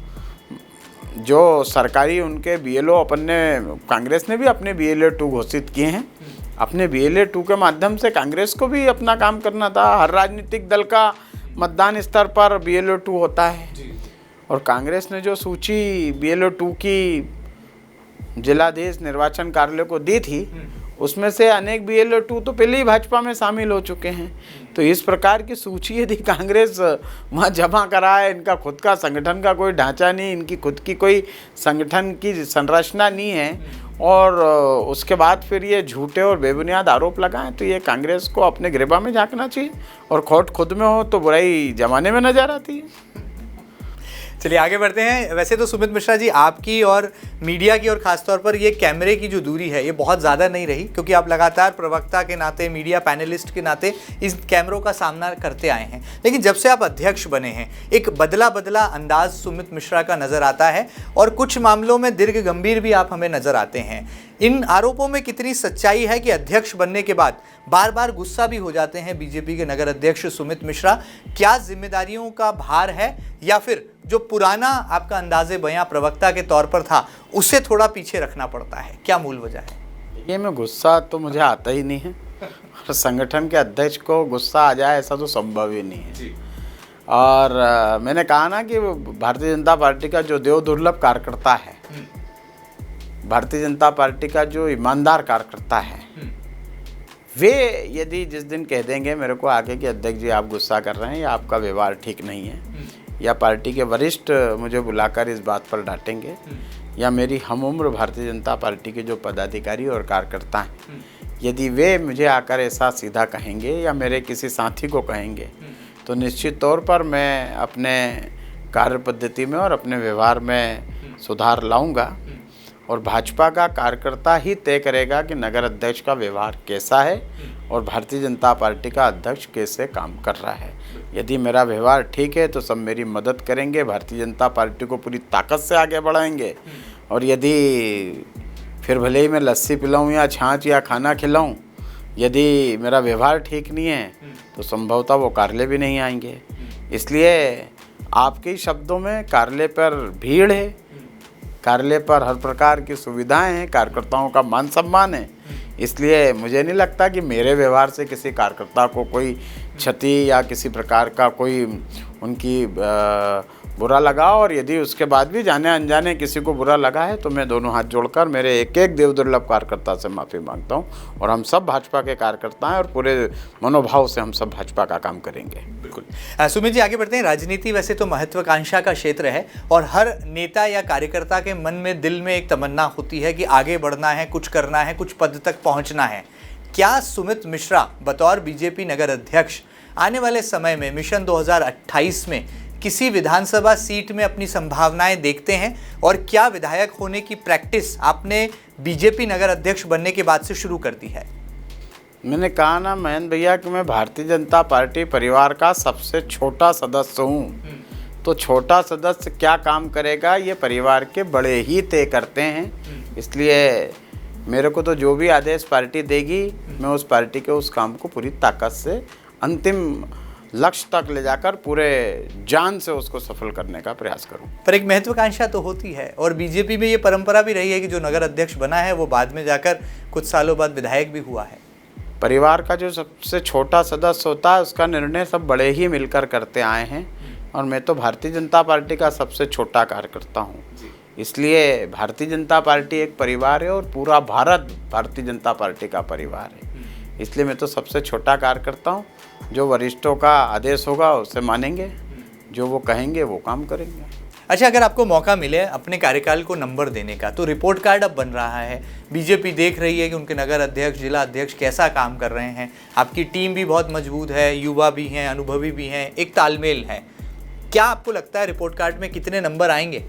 जो सरकारी उनके BLO कांग्रेस ने भी अपने BLA 2 घोषित किए हैं। अपने BLA 2 के माध्यम से कांग्रेस को भी अपना काम करना था। हर राजनीतिक दल का मतदान स्तर पर BLA 2 होता है, और कांग्रेस ने जो सूची BLA 2 की जिलाधीश निर्वाचन कार्यालय को दी थी, उसमें से अनेक BLO 2 तो पहले ही भाजपा में शामिल हो चुके हैं। तो इस प्रकार की सूची यदि कांग्रेस वहाँ जमा कराए, इनका खुद का संगठन का कोई ढांचा नहीं, इनकी खुद की कोई संगठन की संरचना नहीं है, और उसके बाद फिर ये झूठे और बेबुनियाद आरोप लगाएं, तो ये कांग्रेस को अपने गिरबा में झांकना चाहिए। और खोट खुद में हो तो बुराई जमाने में नजर आती है। चलिए आगे बढ़ते हैं। वैसे तो सुमित मिश्रा जी, आपकी और मीडिया की और ख़ासतौर पर ये कैमरे की जो दूरी है ये बहुत ज़्यादा नहीं रही, क्योंकि आप लगातार प्रवक्ता के नाते, मीडिया पैनलिस्ट के नाते इस कैमरों का सामना करते आए हैं। लेकिन जब से आप अध्यक्ष बने हैं, एक बदला बदला अंदाज सुमित मिश्रा का नज़र आता है, और कुछ मामलों में दीर्घ गंभीर भी आप हमें नज़र आते हैं। इन आरोपों में कितनी सच्चाई है कि अध्यक्ष बनने के बाद बार बार गुस्सा भी हो जाते हैं बीजेपी के नगर अध्यक्ष सुमित मिश्रा? क्या जिम्मेदारियों का भार है, या फिर जो पुराना आपका अंदाजे बयां प्रवक्ता के तौर पर था उसे थोड़ा पीछे रखना पड़ता है? क्या मूल वजह है? ये में गुस्सा तो मुझे आता ही नहीं है, और संगठन के अध्यक्ष को गुस्सा आ जाए ऐसा तो संभव ही नहीं है। और मैंने कहा ना कि भारतीय जनता पार्टी का जो देव दुर्लभ कार्यकर्ता है, भारतीय जनता पार्टी का जो ईमानदार कार्यकर्ता है, वे यदि जिस दिन कह देंगे मेरे को आगे कि अध्यक्ष जी आप गुस्सा कर रहे हैं या आपका व्यवहार ठीक नहीं है, या पार्टी के वरिष्ठ मुझे बुलाकर इस बात पर डांटेंगे, या मेरी हम उम्र भारतीय जनता पार्टी के जो पदाधिकारी और कार्यकर्ता हैं, यदि वे मुझे आकर ऐसा सीधा कहेंगे या मेरे किसी साथी को कहेंगे, तो निश्चित तौर पर मैं अपने कार्य पद्धति में और अपने व्यवहार में सुधार लाऊंगा। और भाजपा का कार्यकर्ता ही तय करेगा कि नगर अध्यक्ष का व्यवहार कैसा है और भारतीय जनता पार्टी का अध्यक्ष कैसे काम कर रहा है। यदि मेरा व्यवहार ठीक है तो सब मेरी मदद करेंगे, भारतीय जनता पार्टी को पूरी ताकत से आगे बढ़ाएंगे। और यदि फिर भले ही मैं लस्सी पिलाऊं या छाछ या खाना खिलाऊं, यदि मेरा व्यवहार ठीक नहीं है तो संभवतः वो कार्यालय भी नहीं आएंगे। इसलिए आपके शब्दों में कार्यालय पर भीड़ है, कार्यालय पर हर प्रकार की सुविधाएं हैं, कार्यकर्ताओं का मान सम्मान है। इसलिए मुझे नहीं लगता कि मेरे व्यवहार से किसी कार्यकर्ता को कोई क्षति या किसी प्रकार का कोई उनकी बुरा लगा। और यदि उसके बाद भी जाने अनजाने किसी को बुरा लगा है तो मैं दोनों हाथ जोड़कर मेरे एक एक देवदुर्लभ कार्यकर्ता से माफ़ी मांगता हूं। और हम सब भाजपा के कार्यकर्ता हैं और पूरे मनोभाव से हम सब भाजपा का काम करेंगे। बिल्कुल। सुमित जी आगे बढ़ते हैं। राजनीति वैसे तो महत्वाकांक्षा का क्षेत्र है, और हर नेता या कार्यकर्ता के मन में, दिल में एक तमन्ना होती है कि आगे बढ़ना है, कुछ करना है, कुछ पद तक पहुँचना है। क्या सुमित मिश्रा बतौर बीजेपी नगर अध्यक्ष आने वाले समय में मिशन 2028 में किसी विधानसभा सीट में अपनी संभावनाएं देखते हैं? और क्या विधायक होने की प्रैक्टिस आपने बीजेपी नगर अध्यक्ष बनने के बाद से शुरू कर दी है? मैंने कहा ना महेंद्र भैया कि मैं भारतीय जनता पार्टी परिवार का सबसे छोटा सदस्य हूँ। तो छोटा सदस्य क्या काम करेगा ये परिवार के बड़े ही तय करते हैं। इसलिए मेरे को तो जो भी आदेश पार्टी देगी मैं उस पार्टी के उस काम को पूरी ताकत से अंतिम लक्ष्य तक ले जाकर पूरे जान से उसको सफल करने का प्रयास करूं। पर एक महत्वाकांक्षा तो होती है, और बीजेपी में ये परंपरा भी रही है कि जो नगर अध्यक्ष बना है वो बाद में जाकर कुछ सालों बाद विधायक भी हुआ है। परिवार का जो सबसे छोटा सदस्य होता है उसका निर्णय सब बड़े ही मिलकर करते आए हैं, और मैं तो भारतीय जनता पार्टी का सबसे छोटा कार्यकर्ता हूँ। इसलिए भारतीय जनता पार्टी एक परिवार है और पूरा भारत भारतीय जनता पार्टी का परिवार है। इसलिए मैं तो सबसे छोटा कार्यकर्ता हूँ। जो वरिष्ठों का आदेश होगा उसे मानेंगे, जो वो कहेंगे वो काम करेंगे। अच्छा, अगर आपको मौका मिले अपने कार्यकाल को नंबर देने का, तो रिपोर्ट कार्ड अब बन रहा है, बीजेपी देख रही है कि उनके नगर अध्यक्ष, जिला अध्यक्ष कैसा काम कर रहे हैं, आपकी टीम भी बहुत मजबूत है, युवा भी हैं, अनुभवी भी हैं, एक तालमेल है। क्या आपको लगता है रिपोर्ट कार्ड में कितने नंबर आएंगे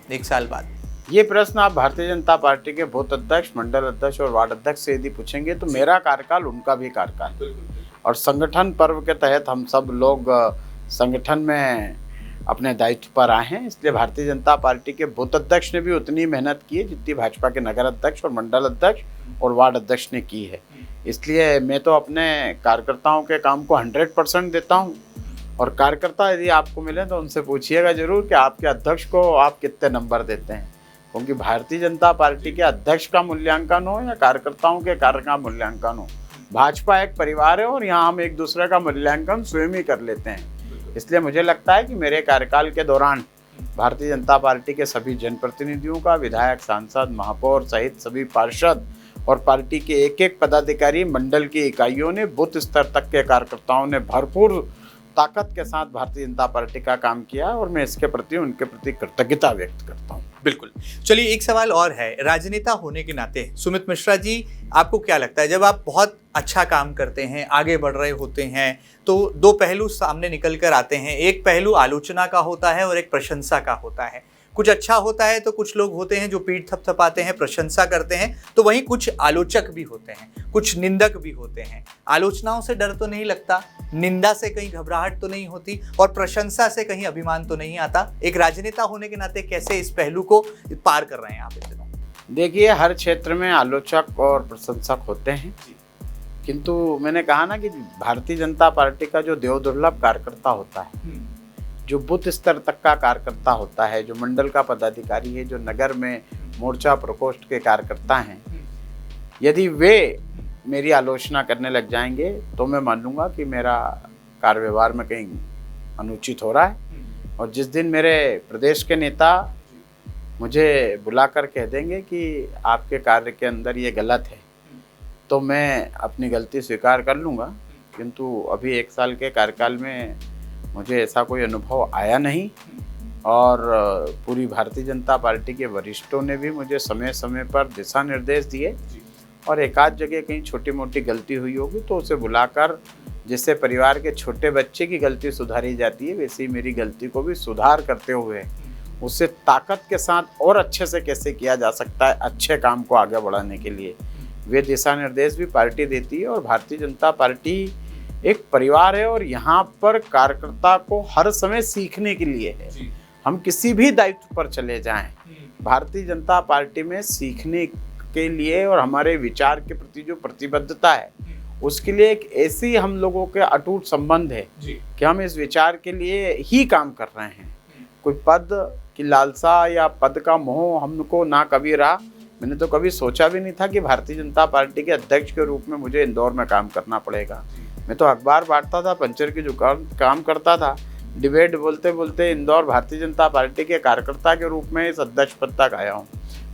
1 साल बाद? ये प्रश्न आप भारतीय जनता पार्टी के बूथ अध्यक्ष, मंडल अध्यक्ष और वार्ड अध्यक्ष से यदि पूछेंगे तो मेरा कार्यकाल उनका भी कार्यकाल। और संगठन पर्व के तहत हम सब लोग संगठन में अपने दायित्व पर आए हैं। इसलिए भारतीय जनता पार्टी के बूथ अध्यक्ष ने भी उतनी मेहनत की है जितनी भाजपा के नगर अध्यक्ष और मंडल अध्यक्ष और वार्ड अध्यक्ष ने की है। इसलिए मैं तो अपने कार्यकर्ताओं के काम को 100% देता हूँ। और कार्यकर्ता यदि आपको मिले तो उनसे पूछिएगा जरूर कि आपके अध्यक्ष को आप कितने नंबर देते हैं, क्योंकि भारतीय जनता पार्टी के अध्यक्ष का मूल्यांकन हो या कार्यकर्ताओं के कार्य का मूल्यांकन हो, भाजपा एक परिवार है और यहाँ हम एक दूसरे का मूल्यांकन स्वयं ही कर लेते हैं। इसलिए मुझे लगता है कि मेरे कार्यकाल के दौरान भारतीय जनता पार्टी के सभी जनप्रतिनिधियों का, विधायक, सांसद, महापौर सहित सभी पार्षद और पार्टी के एक एक पदाधिकारी, मंडल की इकाइयों ने, बूथ स्तर तक के कार्यकर्ताओं ने भरपूर ताकत के साथ भारतीय जनता पार्टी का काम किया और मैं इसके प्रति उनके प्रति कृतज्ञता व्यक्त करता हूँ। बिल्कुल। चलिए, एक सवाल और है, राजनेता होने के नाते सुमित मिश्रा जी, आपको क्या लगता है, जब आप बहुत अच्छा काम करते हैं, आगे बढ़ रहे होते हैं, तो दो पहलू सामने निकल कर आते हैं। एक पहलू आलोचना का होता है और एक प्रशंसा का होता है। कुछ अच्छा होता है तो कुछ लोग होते हैं जो पीठ थपथपाते हैं, प्रशंसा करते हैं, तो वहीं कुछ आलोचक भी होते हैं, कुछ निंदक भी होते हैं। आलोचनाओं से डर तो नहीं लगता, निंदा से कहीं घबराहट तो नहीं होती, और प्रशंसा से कहीं अभिमान तो नहीं आता? एक राजनेता होने के नाते कैसे इस पहलू को पार कर रहे हैं आप इन दिनों? देखिए, हर क्षेत्र में आलोचक और प्रशंसक होते हैं, किंतु मैंने कहा ना कि भारतीय जनता पार्टी का जो देवदुर्लभ कार्यकर्ता होता है, जो बूथ स्तर तक का कार्यकर्ता होता है, जो मंडल का पदाधिकारी है, जो नगर में मोर्चा प्रकोष्ठ के कार्यकर्ता हैं, यदि वे मेरी आलोचना करने लग जाएंगे तो मैं मान लूँगा कि मेरा कार्य व्यवहार में कहीं अनुचित हो रहा है। और जिस दिन मेरे प्रदेश के नेता मुझे बुलाकर कह देंगे कि आपके कार्य के अंदर ये गलत है, तो मैं अपनी गलती स्वीकार कर लूँगा। किंतु अभी 1 साल के कार्यकाल में मुझे ऐसा कोई अनुभव आया नहीं, और पूरी भारतीय जनता पार्टी के वरिष्ठों ने भी मुझे समय समय पर दिशा निर्देश दिए, और एक आध जगह कहीं छोटी मोटी गलती हुई होगी तो उसे बुलाकर, जिससे परिवार के छोटे बच्चे की गलती सुधारी जाती है, वैसे ही मेरी गलती को भी सुधार करते हुए उससे ताकत के साथ और अच्छे से कैसे किया जा सकता है अच्छे काम को आगे बढ़ाने के लिए, वे दिशा निर्देश भी पार्टी देती है। और भारतीय जनता पार्टी एक परिवार है और यहाँ पर कार्यकर्ता को हर समय सीखने के लिए है। हम किसी भी दायित्व पर चले जाएं, भारतीय जनता पार्टी में सीखने के लिए और हमारे विचार के प्रति जो प्रतिबद्धता है, उसके लिए एक ऐसी हम लोगों के अटूट संबंध है कि हम इस विचार के लिए ही काम कर रहे हैं। कोई पद की लालसा या पद का मोह हमको ना कभी रहा। मैंने तो कभी सोचा भी नहीं था कि भारतीय जनता पार्टी के अध्यक्ष के रूप में मुझे इंदौर में काम करना पड़ेगा। मैं तो अखबार बांटता था, पंचर की दुकान काम करता था, डिबेट बोलते बोलते इंदौर भारतीय जनता पार्टी के कार्यकर्ता के रूप में इस अध्यक्ष पद तक आया हूँ।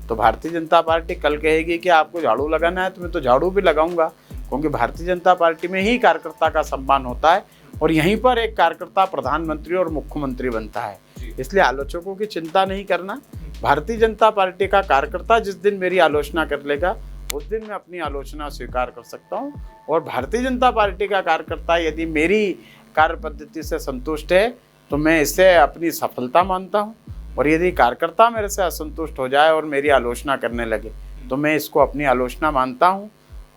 तो भारतीय जनता पार्टी कल कहेगी कि आपको झाड़ू लगाना है, तो मैं तो झाड़ू भी लगाऊंगा, क्योंकि भारतीय जनता पार्टी में ही कार्यकर्ता का सम्मान होता है और यहीं पर एक कार्यकर्ता प्रधानमंत्री और मुख्यमंत्री बनता है। इसलिए आलोचकों की चिंता नहीं करना। भारतीय जनता पार्टी का कार्यकर्ता जिस दिन मेरी आलोचना कर लेगा, उस दिन मैं अपनी आलोचना स्वीकार कर सकता हूं। और भारतीय जनता पार्टी का कार्यकर्ता यदि मेरी कार्य पद्धति से संतुष्ट है तो मैं इसे अपनी सफलता मानता हूं, और यदि कार्यकर्ता मेरे से असंतुष्ट हो जाए और मेरी आलोचना करने लगे तो मैं इसको अपनी आलोचना मानता हूं।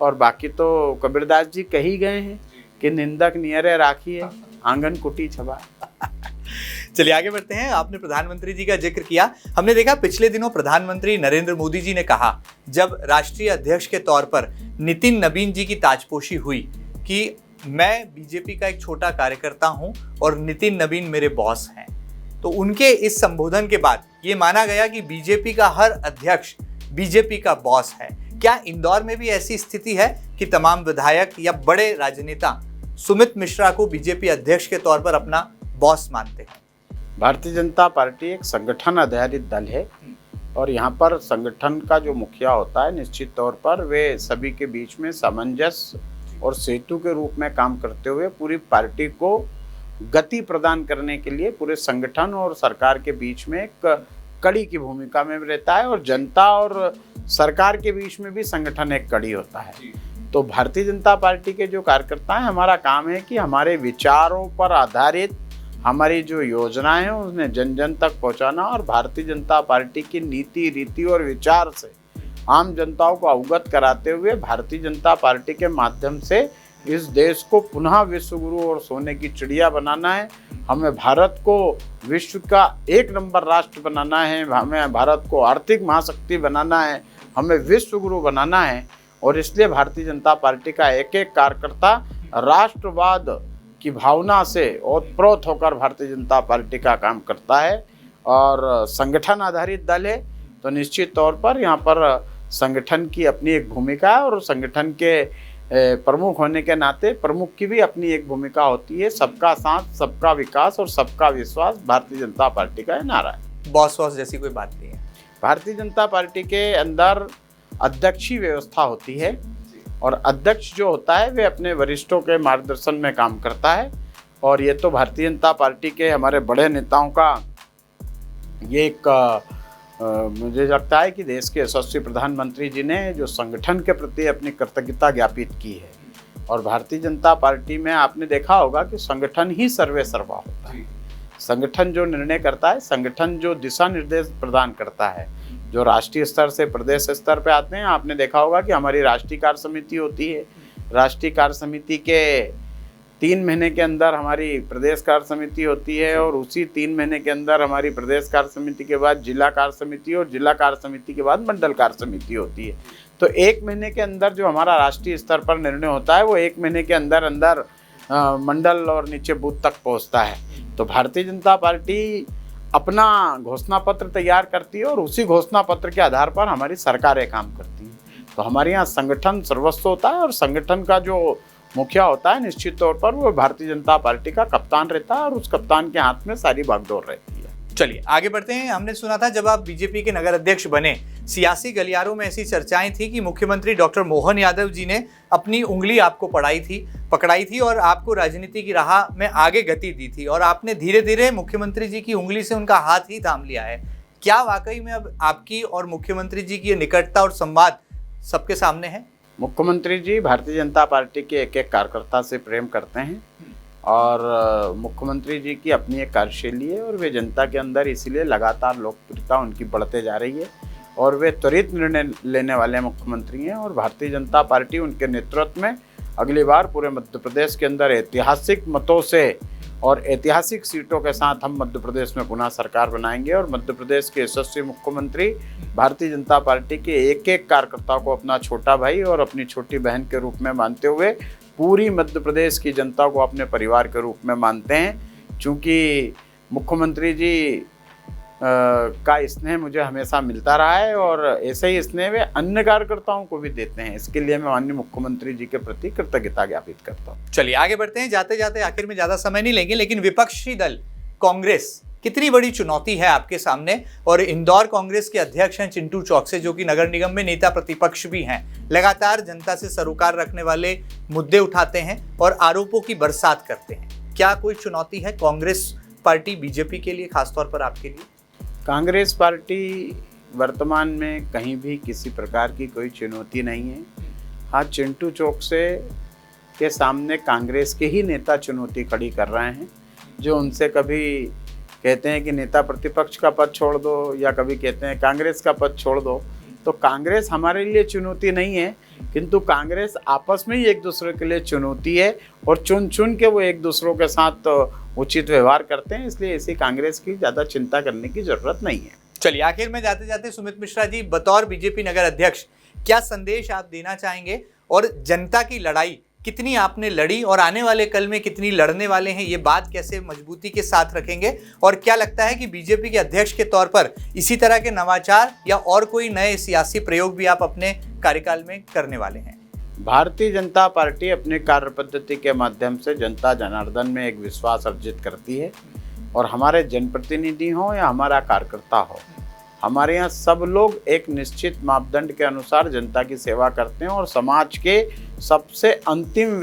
और बाकी तो कबीरदास जी कह ही गए हैं कि निंदक नियरे राखिए, आंगन कुटी छबा। चलिए आगे बढ़ते हैं। आपने प्रधानमंत्री जी का जिक्र किया। हमने देखा पिछले दिनों प्रधानमंत्री नरेंद्र मोदी जी ने कहा, जब राष्ट्रीय अध्यक्ष के तौर पर नितिन नबीन जी की ताजपोशी हुई, कि मैं बीजेपी का एक छोटा कार्यकर्ता हूं और नितिन नबीन मेरे बॉस हैं। तो उनके इस संबोधन के बाद ये माना गया कि बीजेपी का हर अध्यक्ष बीजेपी का बॉस है। क्या इंदौर में भी ऐसी स्थिति है कि तमाम विधायक या बड़े राजनेता सुमित मिश्रा को बीजेपी अध्यक्ष के तौर पर अपना बॉस मानते हैं? भारतीय जनता पार्टी एक संगठन आधारित दल है और यहाँ पर संगठन का जो मुखिया होता है, निश्चित तौर पर वे सभी के बीच में सामंजस्य और सेतु के रूप में काम करते हुए पूरी पार्टी को गति प्रदान करने के लिए पूरे संगठन और सरकार के बीच में एक कड़ी की भूमिका में रहता है। और जनता और सरकार के बीच में भी संगठन एक कड़ी होता है। तो भारतीय जनता पार्टी के जो कार्यकर्ता हैं, हमारा काम है कि हमारे विचारों पर आधारित हमारी जो योजनाएं हैं उन्हें जन जन तक पहुंचाना और भारतीय जनता पार्टी की नीति रीति और विचार से आम जनताओं को अवगत कराते हुए भारतीय जनता पार्टी के माध्यम से इस देश को पुनः विश्व गुरु और सोने की चिड़िया बनाना है। हमें भारत को विश्व का 1 नंबर राष्ट्र बनाना है, हमें भारत को आर्थिक महाशक्ति बनाना है, हमें विश्व गुरु बनाना है। और इसलिए भारतीय जनता पार्टी का एक एक कार्यकर्ता राष्ट्रवाद की भावना से ओतप्रोत होकर भारतीय जनता पार्टी का काम करता है। और संगठन आधारित दल है तो निश्चित तौर पर यहाँ पर संगठन की अपनी एक भूमिका है और संगठन के प्रमुख होने के नाते प्रमुख की भी अपनी एक भूमिका होती है। सबका साथ, सबका विकास और सबका विश्वास भारतीय जनता पार्टी का नारा है। बॉस जैसी कोई बात नहीं है। भारतीय जनता पार्टी के अंदर अध्यक्षीय व्यवस्था होती है और अध्यक्ष जो होता है वे अपने वरिष्ठों के मार्गदर्शन में काम करता है। और ये तो भारतीय जनता पार्टी के हमारे बड़े नेताओं का ये एक मुझे लगता है कि देश के यशस्वी प्रधानमंत्री जी ने जो संगठन के प्रति अपनी कृतज्ञता ज्ञापित की है। और भारतीय जनता पार्टी में आपने देखा होगा कि संगठन ही सर्वे सर्वा होता है। संगठन जो निर्णय करता है, संगठन जो दिशा निर्देश प्रदान करता है, जो राष्ट्रीय स्तर से प्रदेश स्तर पे आते हैं। आपने देखा होगा कि हमारी राष्ट्रीय कार्य समिति होती है, राष्ट्रीय कार्य समिति के 3 महीने के अंदर हमारी प्रदेश कार्य समिति होती है और उसी 3 महीने के अंदर हमारी प्रदेश कार्य समिति के बाद जिला कार्य समिति और जिला कार्य समिति के बाद मंडल कार्य समिति होती है। तो 1 महीने के अंदर जो हमारा राष्ट्रीय स्तर पर निर्णय होता है वो 1 महीने के अंदर अंदर मंडल और नीचे बूथ तक पहुंचता है। तो भारतीय जनता पार्टी अपना घोषणा पत्र तैयार करती है और उसी घोषणा पत्र के आधार पर हमारी सरकारें काम करती हैं। तो हमारे यहाँ संगठन सर्वस्व होता है और संगठन का जो मुखिया होता है निश्चित तौर पर वो भारतीय जनता पार्टी का कप्तान रहता है और उस कप्तान के हाथ में सारी बागडोर रहती है। चलिए आगे बढ़ते हैं। हमने सुना था जब आप बीजेपी के नगर अध्यक्ष बने, सियासी गलियारों में ऐसी चर्चाएं थी कि मुख्यमंत्री डॉक्टर मोहन यादव जी ने अपनी उंगली आपको पकड़ाई थी और आपको राजनीति की राह में आगे गति दी थी और आपने धीरे धीरे मुख्यमंत्री जी की उंगली से उनका हाथ ही थाम लिया है। क्या वाकई में अब आपकी और मुख्यमंत्री जी की निकटता और संवाद सबके सामने है? मुख्यमंत्री जी भारतीय जनता पार्टी के एक एक कार्यकर्ता से प्रेम करते हैं और मुख्यमंत्री जी की अपनी एक कार्यशैली है और वे जनता के अंदर इसीलिए लगातार लोकप्रियता उनकी बढ़ते जा रही है और वे त्वरित निर्णय लेने वाले मुख्यमंत्री हैं। और भारतीय जनता पार्टी उनके नेतृत्व में अगली बार पूरे मध्य प्रदेश के अंदर ऐतिहासिक मतों से और ऐतिहासिक सीटों के साथ हम मध्य प्रदेश में पुनः सरकार बनाएंगे और मध्य प्रदेश के यशस्वी मुख्यमंत्री भारतीय जनता पार्टी के एक एक कार्यकर्ता को अपना छोटा भाई और अपनी छोटी बहन के रूप में मानते हुए पूरी मध्य प्रदेश की जनता को अपने परिवार के रूप में मानते हैं। चूँकि मुख्यमंत्री जी का स्नेह मुझे हमेशा मिलता रहा है और ऐसे ही स्नेह वे अन्य कार्यकर्ताओं को भी देते हैं। इसके लिए मैं माननीय मुख्यमंत्री जी के प्रति कृतज्ञता ज्ञापित करता हूँ। चलिए आगे बढ़ते हैं। जाते जाते आखिर में ज्यादा समय नहीं लेंगे, लेकिन विपक्षी दल कांग्रेस कितनी बड़ी चुनौती है आपके सामने? और इंदौर कांग्रेस के अध्यक्ष हैं चिंटू चौकसे, जो कि नगर निगम में नेता प्रतिपक्ष भी हैं, लगातार जनता से सरोकार रखने वाले मुद्दे उठाते हैं और आरोपों की बरसात करते हैं। क्या कोई चुनौती है कांग्रेस पार्टी बीजेपी के लिए, खासतौर पर आपके लिए? कांग्रेस पार्टी वर्तमान में कहीं भी किसी प्रकार की कोई चुनौती नहीं है। हाँ, चिंटू चौकसे के सामने कांग्रेस के ही नेता चुनौती खड़ी कर रहे हैं, जो उनसे कभी कहते हैं कि नेता प्रतिपक्ष का पद छोड़ दो या कभी कहते हैं कांग्रेस का पद छोड़ दो। तो कांग्रेस हमारे लिए चुनौती नहीं है, किंतु कांग्रेस आपस में ही एक दूसरे के लिए चुनौती है और चुन चुन के वो एक दूसरों के साथ उचित व्यवहार करते हैं। इसलिए इसी कांग्रेस की ज़्यादा चिंता करने की जरूरत नहीं है। चलिए आखिर में जाते जाते सुमित मिश्रा जी, बतौर बीजेपी नगर अध्यक्ष क्या संदेश आप देना चाहेंगे और जनता की लड़ाई कितनी आपने लड़ी और आने वाले कल में कितनी लड़ने वाले हैं, ये बात कैसे मजबूती के साथ रखेंगे? और क्या लगता है कि बीजेपी के अध्यक्ष के तौर पर इसी तरह के नवाचार या और कोई नए सियासी प्रयोग भी आप अपने कार्यकाल में करने वाले हैं? भारतीय जनता पार्टी अपने कार्य पद्धति के माध्यम से जनता जनार्दन में एक विश्वास अर्जित करती है और हमारे जनप्रतिनिधि हों या हमारा कार्यकर्ता हो, हमारे यहाँ सब लोग एक निश्चित मापदंड के अनुसार जनता की सेवा करते हैं और समाज के सबसे अंतिम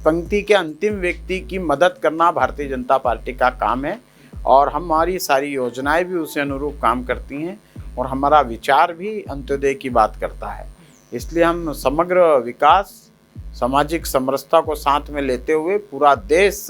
पंक्ति के अंतिम व्यक्ति की मदद करना भारतीय जनता पार्टी का काम है और हमारी सारी योजनाएं भी उसे अनुरूप काम करती हैं और हमारा विचार भी अंत्योदय की बात करता है। इसलिए हम समग्र विकास, सामाजिक समरसता को साथ में लेते हुए पूरा देश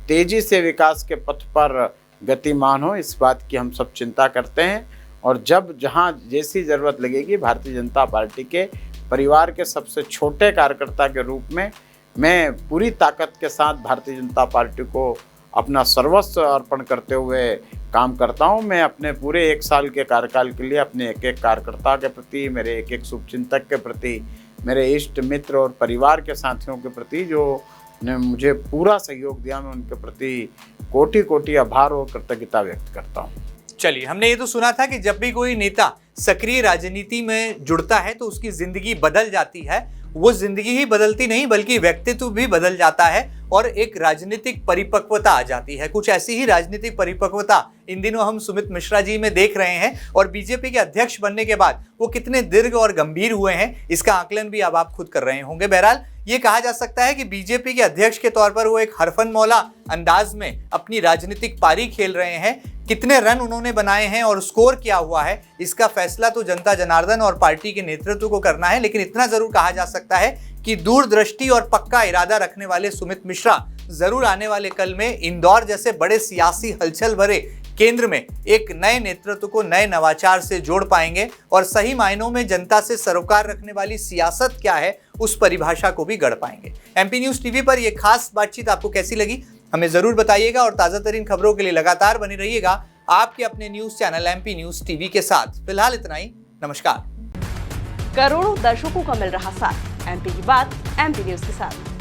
तेजी से विकास के पथ पर गतिमान हो, इस बात की हम सब चिंता करते हैं। और जब जहां जैसी ज़रूरत लगेगी, भारतीय जनता पार्टी के परिवार के सबसे छोटे कार्यकर्ता के रूप में मैं पूरी ताकत के साथ भारतीय जनता पार्टी को अपना सर्वस्व अर्पण करते हुए काम करता हूं। मैं अपने पूरे 1 साल के कार्यकाल के लिए अपने एक एक कार्यकर्ता के प्रति, मेरे एक एक शुभचिंतक के प्रति, मेरे इष्ट मित्र और परिवार के साथियों के प्रति जो ने मुझे पूरा सहयोग दिया, मैं उनके प्रति कोटि कोटि आभार और कृतज्ञता व्यक्त करता हूँ। चलिए, हमने ये तो सुना था कि जब भी कोई नेता सक्रिय राजनीति में जुड़ता है तो उसकी जिंदगी बदल जाती है। वो जिंदगी ही बदलती नहीं बल्कि व्यक्तित्व भी बदल जाता है और एक राजनीतिक परिपक्वता आ जाती है। कुछ ऐसी ही राजनीतिक परिपक्वता इन दिनों हम सुमित मिश्रा जी में देख रहे हैं और बीजेपी के अध्यक्ष बनने के बाद वो कितने दीर्घ और गंभीर हुए हैं, इसका आकलन भी अब आप खुद कर रहे होंगे। बहरहाल ये कहा जा सकता है कि बीजेपी के अध्यक्ष के तौर पर वो एक हरफन मौला अंदाज में अपनी राजनीतिक पारी खेल रहे हैं। कितने रन उन्होंने बनाए हैं और स्कोर क्या हुआ है, इसका फैसला तो जनता जनार्दन और पार्टी के नेतृत्व को करना है। लेकिन इतना जरूर कहा जा सकता है कि दूरदृष्टि और पक्का इरादा रखने वाले सुमित मिश्रा जरूर आने वाले कल में इंदौर जैसे बड़े सियासी हलचल भरे केंद्र में एक नए नेतृत्व को नए नवाचार से जोड़ पाएंगे और सही मायनों में जनता से सरोकार रखने वाली सियासत क्या है उस परिभाषा को भी गढ़ पाएंगे। एमपी न्यूज टीवी पर यह खास बातचीत आपको कैसी लगी हमें जरूर बताइएगा और ताजा तरीन खबरों के लिए लगातार बने रहिएगा आपके अपने news channel MP news TV के साथ। फिलहाल इतना ही, नमस्कार। करोड़ों दर्शकों का मिल रहा साथ, एमपी की बात एमपी न्यूज के साथ।